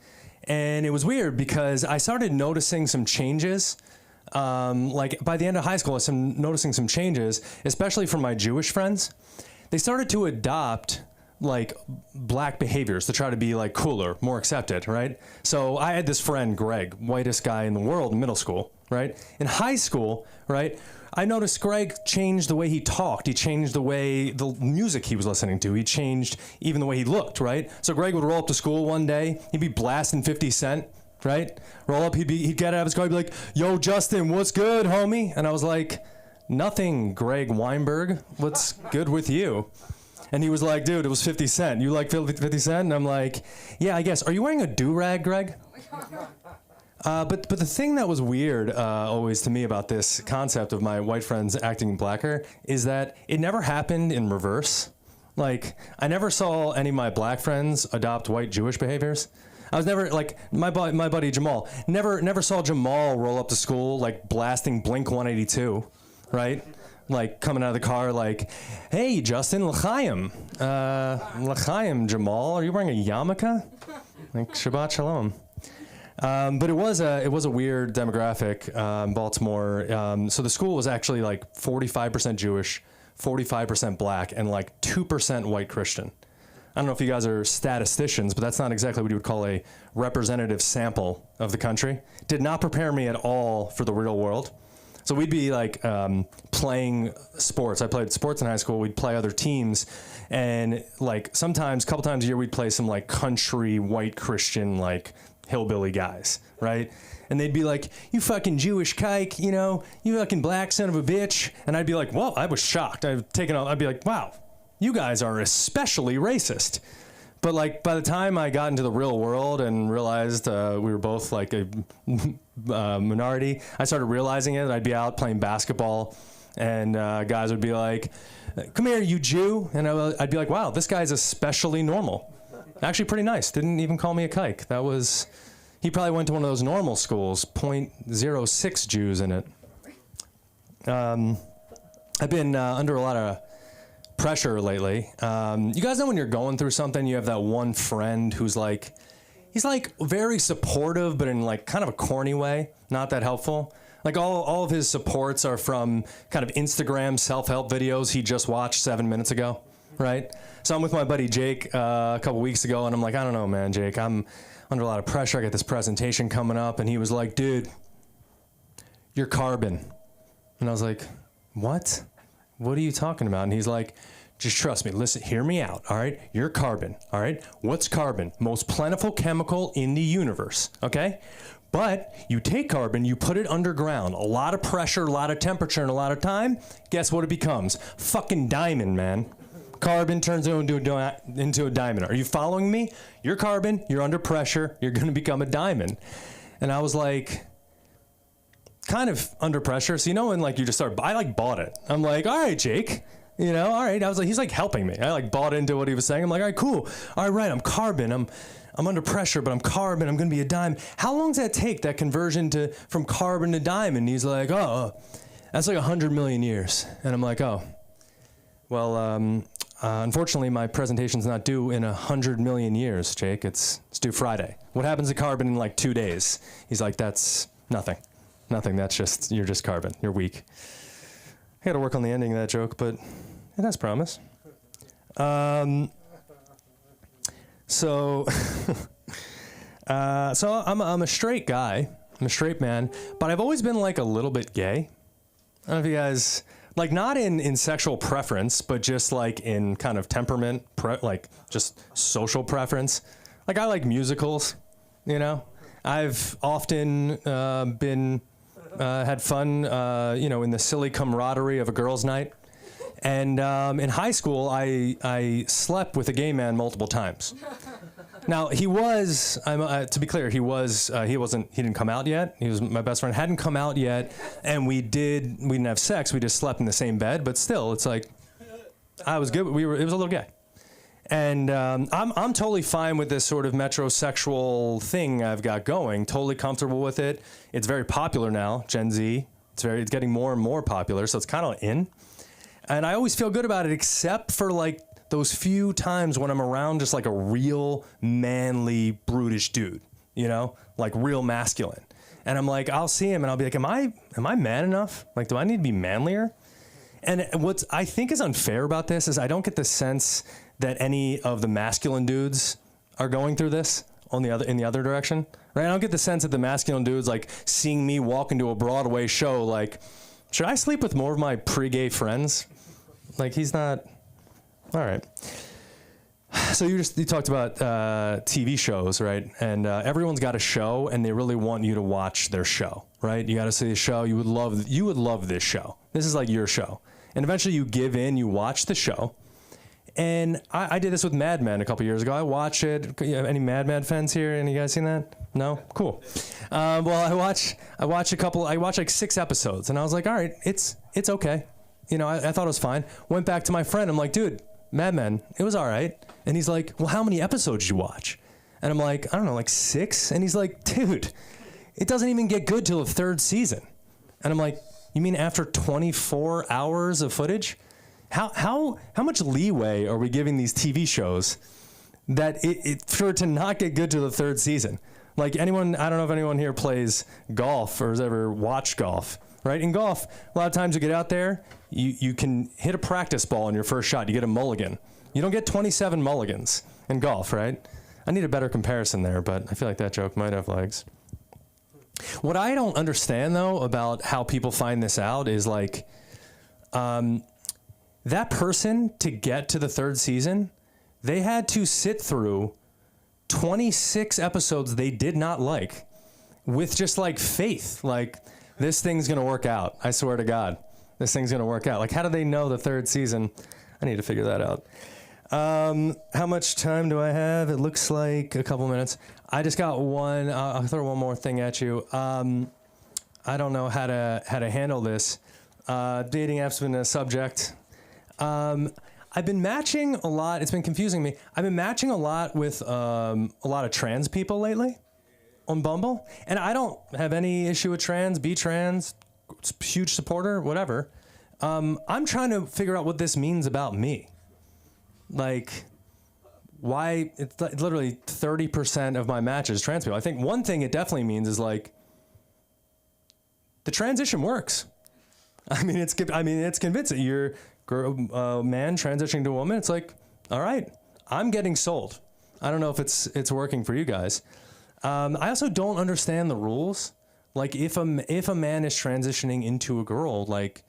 and it was weird because I started noticing some changes. Like by the end of high school, I was noticing some changes, especially from my Jewish friends. They started to adopt like black behaviors to try to be like cooler, more accepted, right? So I had this friend, Greg, whitest guy in the world in middle school, right? In high school, right, I noticed Greg changed the way he talked. He changed the way the music he was listening to. He changed even the way he looked, right? So Greg would roll up to school one day, he'd be blasting 50 Cent, right? Roll up, he'd get out of his car, he'd be like, yo, Justin, what's good, homie? And I was like, nothing, Greg Weinberg. What's good with you? And he was like, dude, it was 50 Cent. You like 50 Cent? And I'm like, yeah, I guess. Are you wearing a do-rag, Greg? But the thing that was weird always to me about this concept of my white friends acting blacker is that it never happened in reverse. Like, I never saw any of my black friends adopt white Jewish behaviors. I was never, like, my buddy Jamal, never saw Jamal roll up to school, like, blasting Blink 182, right? Like, coming out of the car, like, hey, Justin, l'chaim. L'chaim, Jamal, are you wearing a yarmulke? Like, Shabbat Shalom. But it was a weird demographic in Baltimore. So the school was actually like 45% Jewish, 45% black, and like 2% white Christian. I don't know if you guys are statisticians, but that's not exactly what you would call a representative sample of the country. Did not prepare me at all for the real world. So we'd be like playing sports. I played sports in high school. We'd play other teams, and like sometimes, a couple times a year, we'd play some like country white Christian like hillbilly guys, right? And they'd be like, "You fucking Jewish kike, you know, you fucking black son of a bitch." And I'd be like, "Whoa!" I was shocked. I'd be like, "Wow, you guys are especially racist." But like by the time I got into the real world and realized we were both like a minority, I started realizing it. I'd be out playing basketball, and guys would be like, "Come here, you Jew," and I'd be like, "Wow, this guy's especially normal. Actually, pretty nice. Didn't even call me a kike. That was." He probably went to one of those normal schools, 0.06 Jews in it. I've been under a lot of pressure lately. You guys know when you're going through something, you have that one friend who's like, he's like very supportive, but in like kind of a corny way, not that helpful. Like all of his supports are from kind of Instagram self-help videos he just watched 7 minutes ago, right? So I'm with my buddy Jake a couple weeks ago, and I'm like, I don't know, man, Jake, I'm under a lot of pressure. I got this presentation coming up, and he was like, "Dude, you're carbon." And I was like, "What? What are you talking about?" And he's like, "Just trust me. Listen, hear me out, all right? You're carbon, all right? What's carbon? Most plentiful chemical in the universe, okay? But you take carbon, you put it underground, a lot of pressure, a lot of temperature, and a lot of time. Guess what it becomes? Fucking diamond, man. Carbon turns into a diamond. Are you following me? You're carbon, you're under pressure, you're going to become a diamond." And I was like, kind of under pressure. So, you know, when like you just start, I like bought it. I'm like, "All right, Jake, you know, all right." I was like, he's like helping me. I like bought into what he was saying. I'm like, "All right, cool. All right, I'm carbon. I'm under pressure, but I'm carbon. I'm going to be a diamond." How long does that take, that conversion from carbon to diamond? And he's like, "Oh, that's like 100 million years." And I'm like, "Oh, well, unfortunately, my presentation's not due in 100 million years, Jake. It's due Friday. What happens to carbon in like 2 days?" He's like, "That's nothing. Nothing. That's just, you're just carbon. You're weak." I got to work on the ending of that joke, but it has promise. So I'm a straight guy. I'm a straight man, but I've always been like a little bit gay. I don't know if you guys, like not in sexual preference, but just like in kind of temperament, like just social preference. Like I like musicals, you know. I've often had fun, you know, in the silly camaraderie of a girls' night. And in high school, I slept with a gay man multiple times. Now he was, to be clear, he didn't come out yet. He was my best friend, hadn't come out yet, and we didn't have sex. We just slept in the same bed. But still, it's like, I was good. It was a little gay. And I'm totally fine with this sort of metrosexual thing I've got going. Totally comfortable with it. It's very popular now, Gen Z. It's getting more and more popular, so it's kind of in. And I always feel good about it, except for like those few times when I'm around just like a real manly, brutish dude, you know, like real masculine. And I'm like, I'll see him and I'll be like, am I man enough? Like, do I need to be manlier? And what I think is unfair about this is I don't get the sense that any of the masculine dudes are going through this in the other direction, right? I don't get the sense that the masculine dudes like seeing me walk into a Broadway show like, should I sleep with more of my pre-gay friends? Like he's not. All right. So you talked about TV shows, right? And everyone's got a show, and they really want you to watch their show, right? You got to see the show. You would love this show. This is like your show. And eventually you give in, you watch the show. And I did this with Mad Men a couple years ago. I watch it. Any Mad Men fans here? Any guys seen that? No? Cool. Well, I watched like 6 episodes, and I was like, all right, it's okay. You know, I thought it was fine. Went back to my friend. I'm like, dude, Mad Men, it was all right. And he's like, well, how many episodes did you watch? And I'm like, I don't know, like 6. And he's like, dude, it doesn't even get good till the 3rd season. And I'm like, you mean after 24 hours of footage? How much leeway are we giving these TV shows that for it to not get good to the 3rd season? Like anyone, I don't know if anyone here plays golf or has ever watched golf, right? In golf, a lot of times you get out there, you can hit a practice ball on your first shot, you get a mulligan. You don't get 27 mulligans in golf, right? I need a better comparison there, but I feel like that joke might have legs. What I don't understand though about how people find this out is like, that person to get to the 3rd season, they had to sit through 26 episodes they did not like with just like faith. Like, this thing's going to work out. I swear to God, this thing's going to work out. Like, how do they know the 3rd season? I need to figure that out. How much time do I have? It looks like a couple minutes. I just got one. I'll throw one more thing at you. I don't know how to handle this. Dating apps been a subject. I've been matching a lot. It's been confusing me. I've been matching a lot with a lot of trans people lately on Bumble, and I don't have any issue with trans. Be trans, huge supporter, whatever. I'm trying to figure out what this means about me. Like, why it's literally 30% of my matches trans people. I think one thing it definitely means is like the transition works. I mean, it's convincing. You're man transitioning to a woman. It's like, all right, I'm getting sold. I don't know if it's working for you guys. I also don't understand the rules. Like, if a man is transitioning into a girl, like,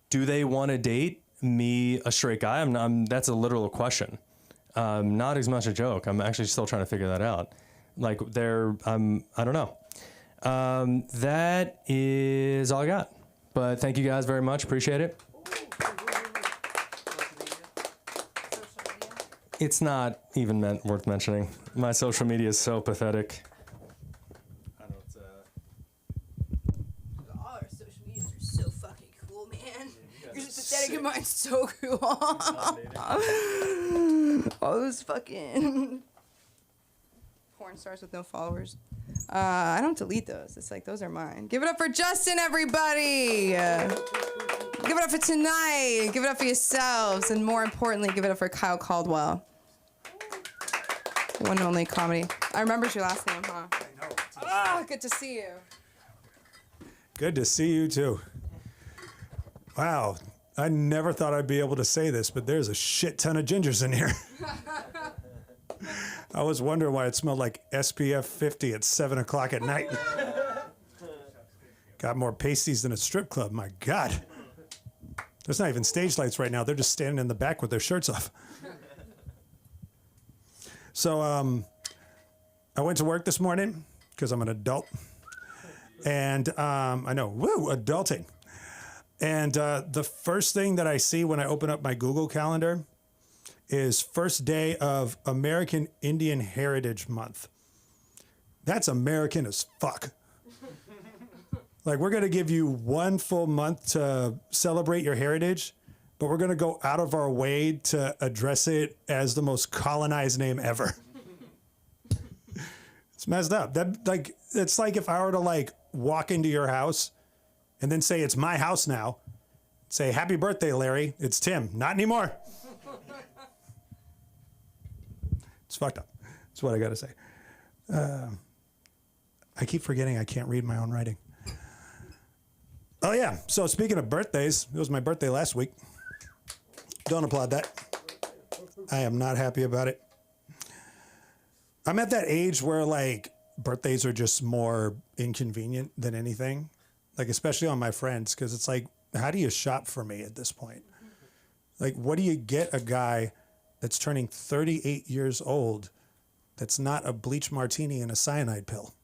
do they want to date me, a straight guy? That's a literal question. Not as much a joke. I'm actually still trying to figure that out. Like, I don't know. That is all I got. But thank you guys very much. Appreciate it. It's not even worth mentioning. My social media is so pathetic. All our social medias are so fucking cool, man. You're just pathetic and mine's so cool. All those fucking porn stars with no followers. I don't delete those. It's like, those are mine. Give it up for Justin, everybody. Give it up for tonight. Give it up for yourselves. And more importantly, give it up for Kyle Caldwell. One and only comedy. I remembered your last name, huh? I know. Ah, good to see you. Good to see you too. Wow. I never thought I'd be able to say this, but there's a shit ton of gingers in here. I was wondering why it smelled like SPF 50 at 7 o'clock at night. Got more pasties than a strip club. My God. There's not even stage lights right now. They're just standing in the back with their shirts off. So I went to work this morning because I'm an adult. And I know, woo, adulting. And the first thing that I see when I open up my Google Calendar is first day of American Indian Heritage Month. That's American as fuck. Like, we're going to give you 1 full month to celebrate your heritage, but we're going to go out of our way to address it as the most colonized name ever. It's messed up. That, like, it's like if I were to, like, walk into your house and then say, it's my house now. Say, happy birthday, Larry. It's Tim. Not anymore. It's fucked up. That's what I got to say. I keep forgetting I can't read my own writing. Oh, yeah. So speaking of birthdays, it was my birthday last week. Don't applaud that. I am not happy about it. I'm at that age where, like, birthdays are just more inconvenient than anything. Like, especially on my friends, because it's like, how do you shop for me at this point? Like, what do you get a guy that's turning 38 years old that's not a bleach martini and a cyanide pill?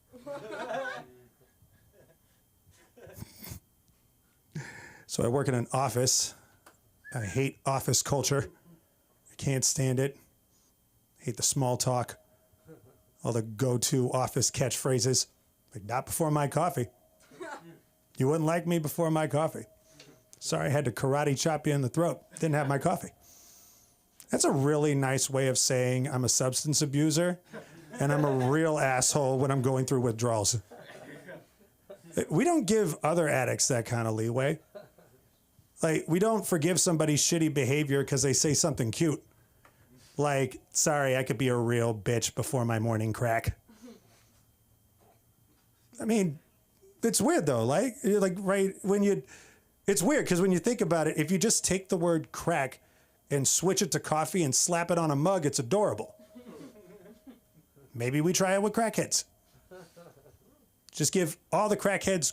So I work in an office. I hate office culture. I can't stand it. I hate the small talk. All the go-to office catchphrases. Like, not before my coffee. You wouldn't like me before my coffee. Sorry, I had to karate chop you in the throat. Didn't have my coffee. That's a really nice way of saying I'm a substance abuser and I'm a real asshole when I'm going through withdrawals. We don't give other addicts that kind of leeway. Like, we don't forgive somebody's shitty behavior because they say something cute. Like, sorry, I could be a real bitch before my morning crack. I mean, it's weird though. Like right when you, it's weird because when you think about it, if you just take the word crack and switch it to coffee and slap it on a mug, it's adorable. Maybe we try it with crackheads. Just give all the crackheads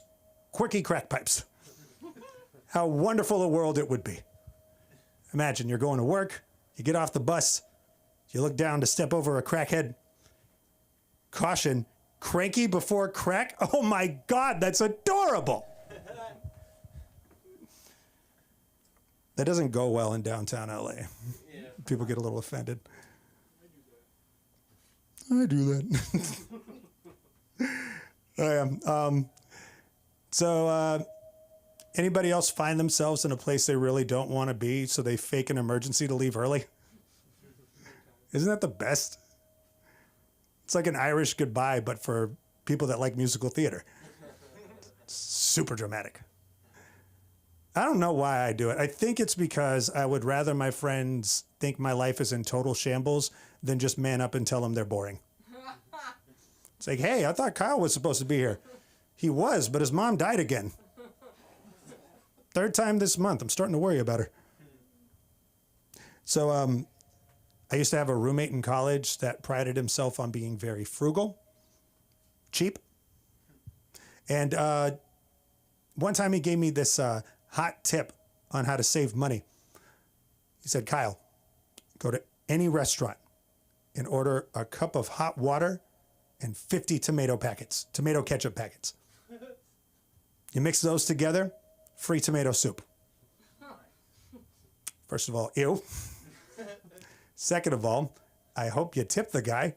quirky crack pipes. How wonderful a world it would be. Imagine you're going to work, you get off the bus, you look down to step over a crackhead. Caution, cranky before crack? Oh my God, that's adorable. That doesn't go well in downtown LA. Yeah. People get a little offended. I do that. I am. So anybody else find themselves in a place they really don't want to be, so they fake an emergency to leave early? Isn't that the best? It's like an Irish goodbye, but for people that like musical theater. It's super dramatic. I don't know why I do it. I think it's because I would rather my friends think my life is in total shambles than just man up and tell them they're boring. It's like, hey, I thought Kyle was supposed to be here. He was, but his mom died again. Third time this month. I'm starting to worry about her. So I used to have a roommate in college that prided himself on being very frugal, cheap. And one time he gave me this hot tip on how to save money. He said, Kyle, go to any restaurant and order a cup of hot water and 50 tomato ketchup packets. You mix those together, free tomato soup. First of all, ew. Second of all, I hope you tip the guy,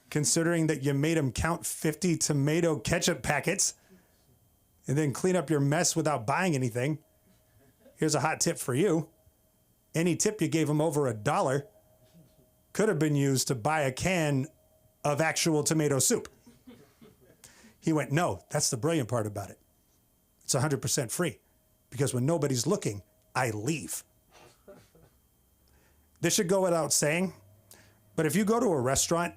considering that you made him count 50 tomato ketchup packets and then clean up your mess without buying anything. Here's a hot tip for you. Any tip you gave him over $1 could have been used to buy a can of actual tomato soup. He went, no, that's the brilliant part about it. It's 100% free because when nobody's looking, I leave. This should go without saying, but if you go to a restaurant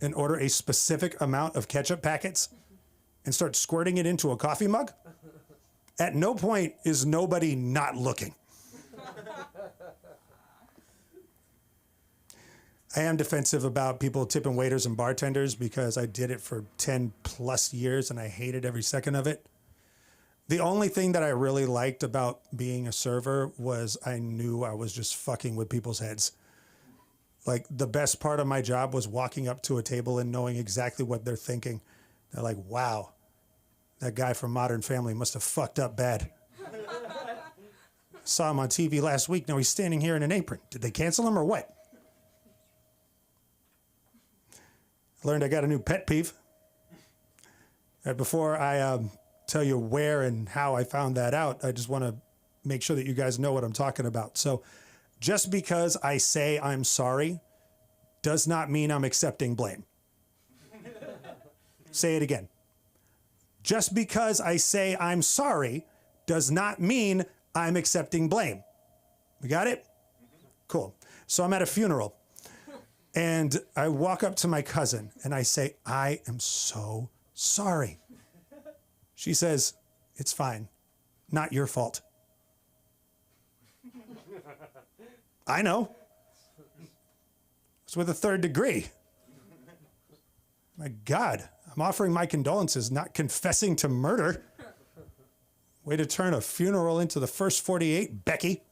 and order a specific amount of ketchup packets and start squirting it into a coffee mug, at no point is nobody not looking. I am defensive about people tipping waiters and bartenders because I did it for 10 plus years and I hated every second of it. The only thing that I really liked about being a server was I knew I was just fucking with people's heads. Like the best part of my job was walking up to a table and knowing exactly what they're thinking. They're like, wow, that guy from Modern Family must have fucked up bad. Saw him on TV last week. Now he's standing here in an apron. Did they cancel him or what? Learned I got a new pet peeve. Right before I tell you where and how I found that out, I just want to make sure that you guys know what I'm talking about. So just because I say I'm sorry does not mean I'm accepting blame. Say it again. Just because I say I'm sorry does not mean I'm accepting blame. We got it? Cool. So I'm at a funeral. And I walk up to my cousin and I say, I am so sorry. She says, it's fine. Not your fault. I know. It's with a 3rd degree. My God, I'm offering my condolences, not confessing to murder. Way to turn a funeral into the first 48, Becky.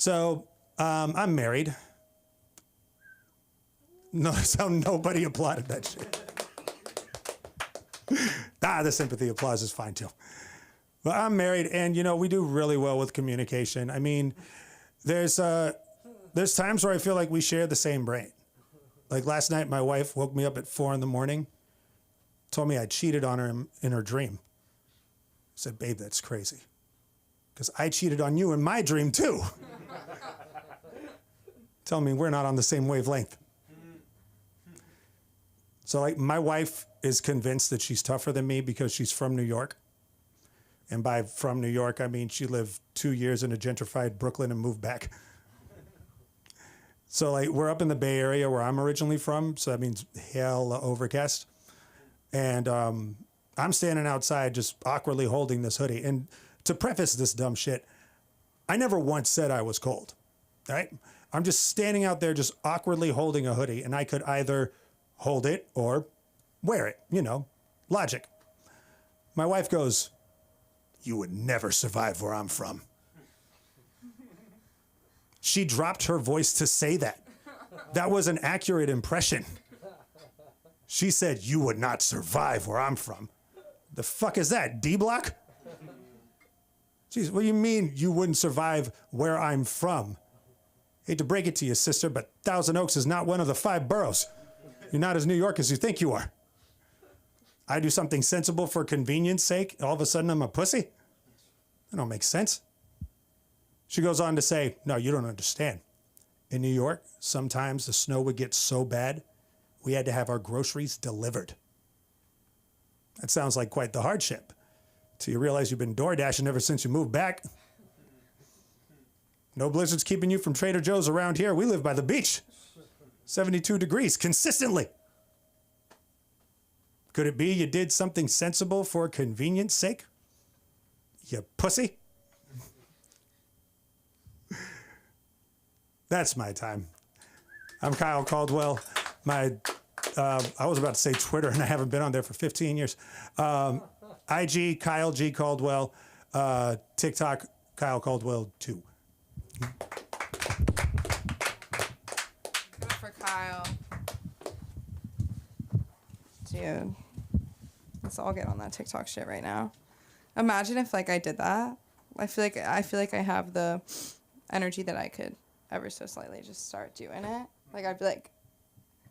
So, I'm married. Notice how nobody applauded that shit. The sympathy applause is fine too. But I'm married and, we do really well with communication. I mean, there's times where I feel like we share the same brain. Like last night, my wife woke me up at 4 a.m, told me I cheated on her in her dream. I said, babe, that's crazy. Because I cheated on you in my dream too. Tell me we're not on the same wavelength. So like my wife is convinced that she's tougher than me because she's from New York. And by from New York, I mean she lived 2 years in a gentrified Brooklyn and moved back. So like we're up in the Bay Area where I'm originally from. So that means hell overcast. And I'm standing outside just awkwardly holding this hoodie. And to preface this dumb shit, I never once said I was cold, right? I'm just standing out there just awkwardly holding a hoodie, and I could either hold it or wear it, logic. My wife goes, "You would never survive where I'm from." She dropped her voice to say that. That was an accurate impression. She said, "You would not survive where I'm from." The fuck is that, D Block? Jeez, what do you mean you wouldn't survive where I'm from? Hate to break it to you, sister, but Thousand Oaks is not one of the 5 boroughs. You're not as New York as you think you are. I do something sensible for convenience sake, all of a sudden I'm a pussy? That don't make sense. She goes on to say, "No, you don't understand. In New York, sometimes the snow would get so bad, we had to have our groceries delivered." That sounds like quite the hardship. Till you realize you've been door dashing ever since you moved back. No blizzards keeping you from Trader Joe's around here. We live by the beach. 72 degrees consistently. Could it be you did something sensible for convenience sake? You pussy? That's my time. I'm Kyle Caldwell. I was about to say Twitter, and I haven't been on there for 15 years. IG, Kyle G. Caldwell. TikTok, Kyle Caldwell 2. Good for Kyle. Dude. Let's all get on that TikTok shit right now. Imagine if I did that. I feel like I have the energy that I could ever so slightly just start doing it. I'd be like,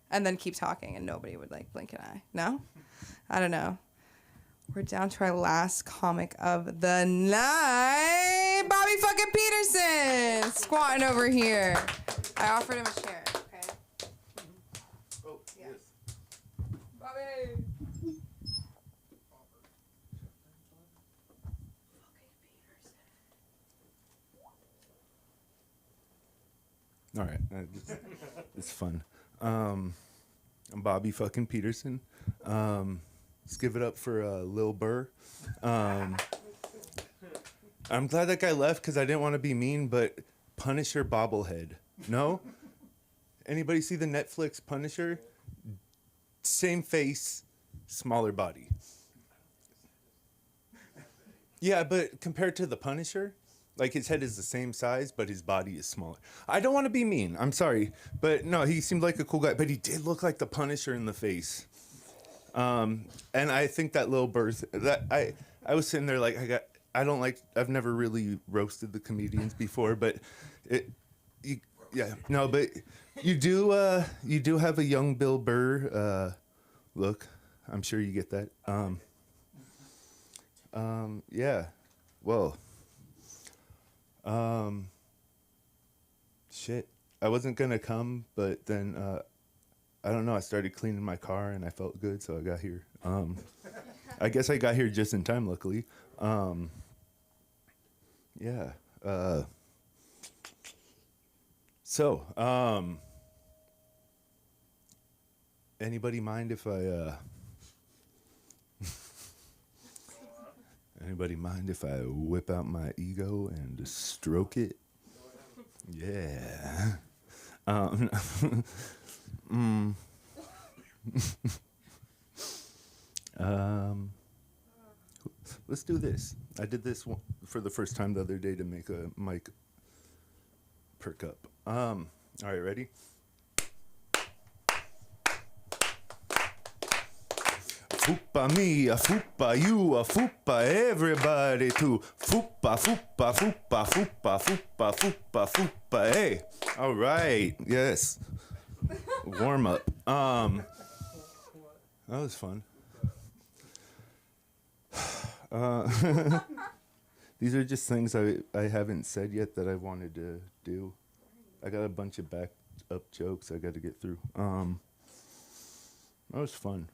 and then keep talking and nobody would blink an eye. No? I don't know. We're down to our last comic of the night. Bobby fucking Peterson squatting over here. I offered him a chair, okay? Oh, yes. Bobby. All right, it's fun. I'm Bobby fucking Peterson. Let's give it up for Lil Burr. I'm glad that guy left because I didn't want to be mean, but Punisher bobblehead. No? Anybody see the Netflix Punisher? Same face, smaller body. Yeah, but compared to the Punisher, his head is the same size, but his body is smaller. I don't want to be mean. I'm sorry. But no, he seemed like a cool guy. But he did look like the Punisher in the face. And I think that Lil Burr, I was sitting there I've never really roasted the comedians before, but you do have a young Bill Burr look. I'm sure you get that. Yeah. Well. Shit. I wasn't gonna come, but then I don't know. I started cleaning my car and I felt good, so I got here. I guess I got here just in time, luckily. Yeah. Anybody mind if I Anybody mind if I whip out my ego and stroke it? Yeah. Let's do this. I did this for the first time the other day to make a mic perk up. All right, ready? Fupa me, a fupa you, a fupa everybody too. Fupa, fupa, fupa, fupa, fupa, fupa, fupa, hey. All right, yes. Warm up. That was fun. These are just things I haven't said yet that I wanted to do. I got a bunch of backed up jokes I got to get through. That was fun.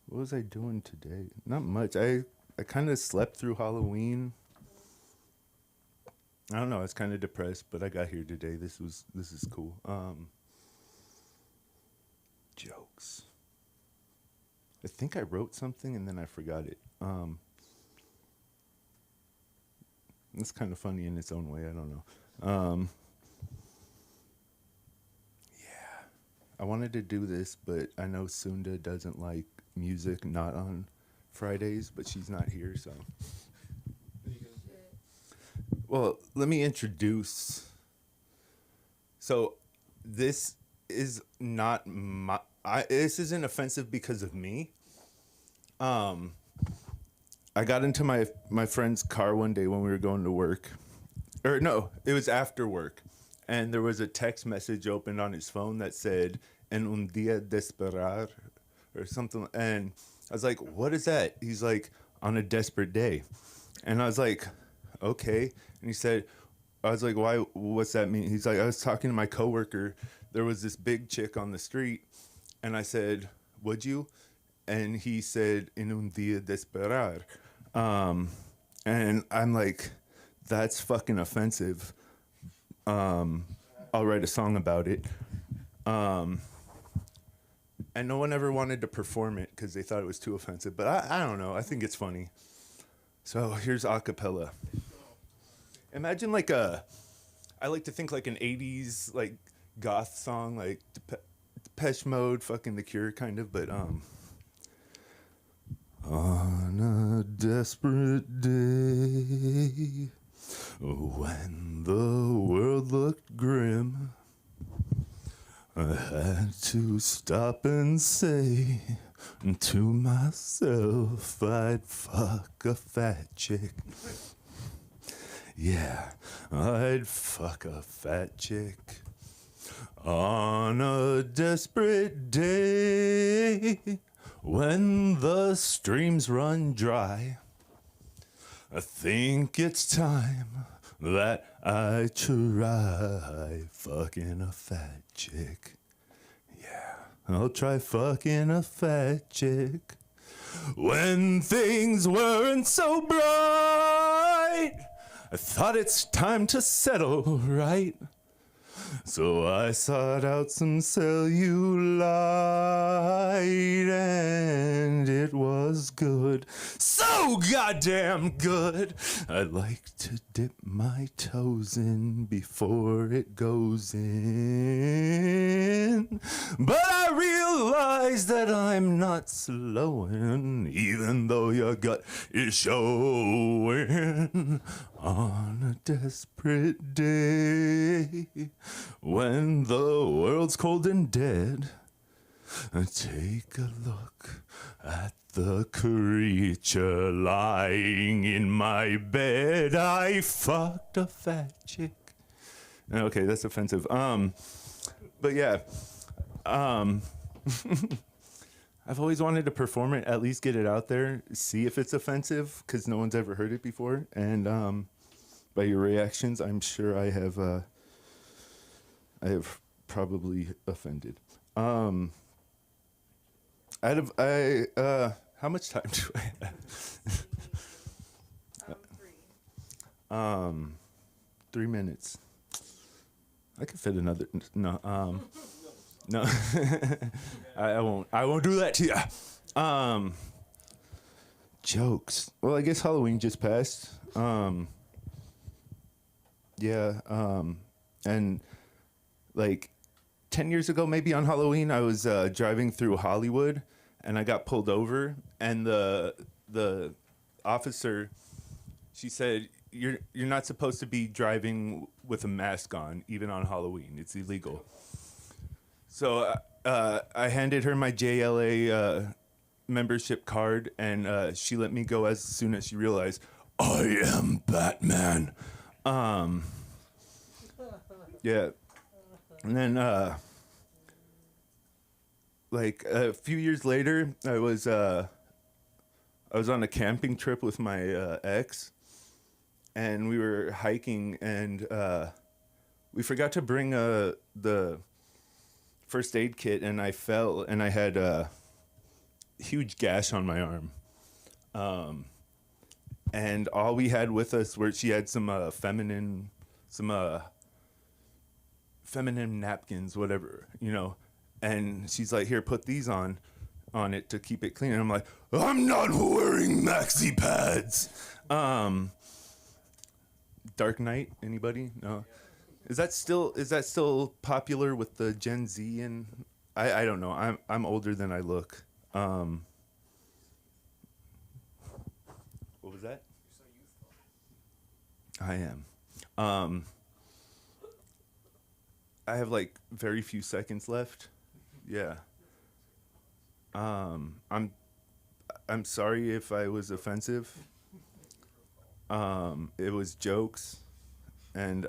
What was I doing today? Not much. I kind of slept through Halloween. I don't know. I was kind of depressed, but I got here today. This is cool. Jokes. I think I wrote something and then I forgot it. It's kind of funny in its own way. I don't know. Yeah, I wanted to do this, but I know Sunda doesn't like music not on Fridays, but she's not here, so. Well, let me introduce. So, this is not my. This isn't offensive because of me. I got into my friend's car one day when we were going to work. Or no, it was after work. And there was a text message opened on his phone that said, "En un día de esperar," or something. And I was like, "What is that?" He's like, "On a desperate day." And I was like, "Okay." And he said, I was like, "Why? What's that mean?" He's like, "I was talking to my coworker. There was this big chick on the street." And I said, "Would you?" And he said, "En un día de esperar." And I'm like, that's fucking offensive. I'll write a song about it. And no one ever wanted to perform it because they thought it was too offensive. But I don't know. I think it's funny. So here's a cappella. Imagine like I like to think like an 80s like goth song, like Depeche Mode, fucking The Cure kind of, but on a desperate day, when the world looked grim, I had to stop and say to myself, I'd fuck a fat chick. Yeah, I'd fuck a fat chick on a desperate day. When the streams run dry, I think it's time that I try fucking a fat chick. Yeah, I'll try fucking a fat chick. When things weren't so bright, I thought it's time to settle right. So I sought out some cellulite, and it was good. So goddamn good. I like to dip my toes in before it goes in. But I realize that I'm not slowing, even though your gut is showing. On a desperate day, when the world's cold and dead, take a look at the creature lying in my bed. I fucked a fat chick. Okay, that's offensive. But yeah, I've always wanted to perform it, at least get it out there, see if it's offensive, because no one's ever heard it before. And by your reactions, I'm sure I have probably offended. How much time do I have? 3 minutes. I could fit another. No. No. I won't do that to you. Jokes. Well, I guess Halloween just passed. Yeah. And like 10 years ago, maybe on Halloween, I was driving through Hollywood, and I got pulled over, and the officer, she said, you're not supposed to be driving with a mask on, even on Halloween. It's illegal. So I handed her my JLA membership card, and she let me go as soon as she realized, I am Batman. Yeah. And then, like a few years later, I was on a camping trip with my ex, and we were hiking, and we forgot to bring the first aid kit, and I fell, and I had a huge gash on my arm. And all we had with us were, she had some feminine napkins, whatever, you know. And she's like, here, put these on it to keep it clean. And I'm like, I'm not wearing maxi pads. Dark Knight. Anybody? No. Is that still popular with the Gen Z? And I don't know. I'm older than I look. What was that? I am. I have like very few seconds left. Yeah. I'm sorry if I was offensive. It was jokes, and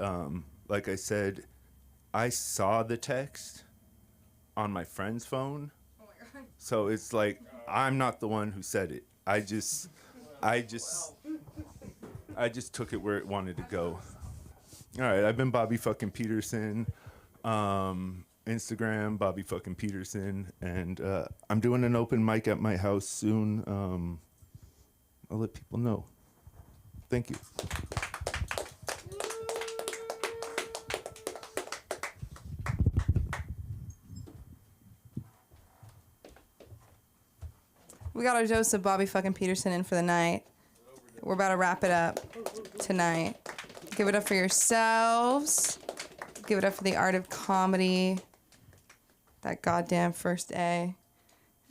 like I said, I saw the text on my friend's phone. Oh my God. So it's like I'm not the one who said it. I just took it where it wanted to go. All right, I've been Bobby fucking Peterson. Instagram, Bobby fucking Peterson, and I'm doing an open mic at my house soon. I'll let people know. Thank you. We got our dose of Bobby fucking Peterson in for the night. We're about to wrap it up tonight. Give it up for yourselves. Give it up for the art of comedy. That goddamn first A.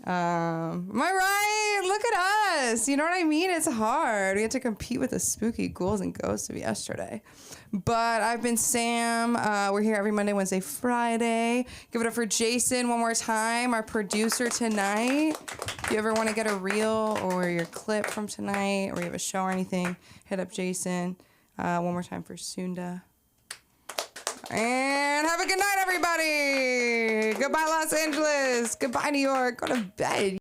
Am I right? Look at us. You know what I mean? It's hard. We had to compete with the spooky ghouls and ghosts of yesterday. But I've been Sam. We're here every Monday, Wednesday, Friday. Give it up for Jason one more time, our producer tonight. If you ever want to get a reel or your clip from tonight, or you have a show or anything, hit up Jason. One more time for Sunda. And have a good night, everybody. Goodbye, Los Angeles. Goodbye, New York. Go to bed.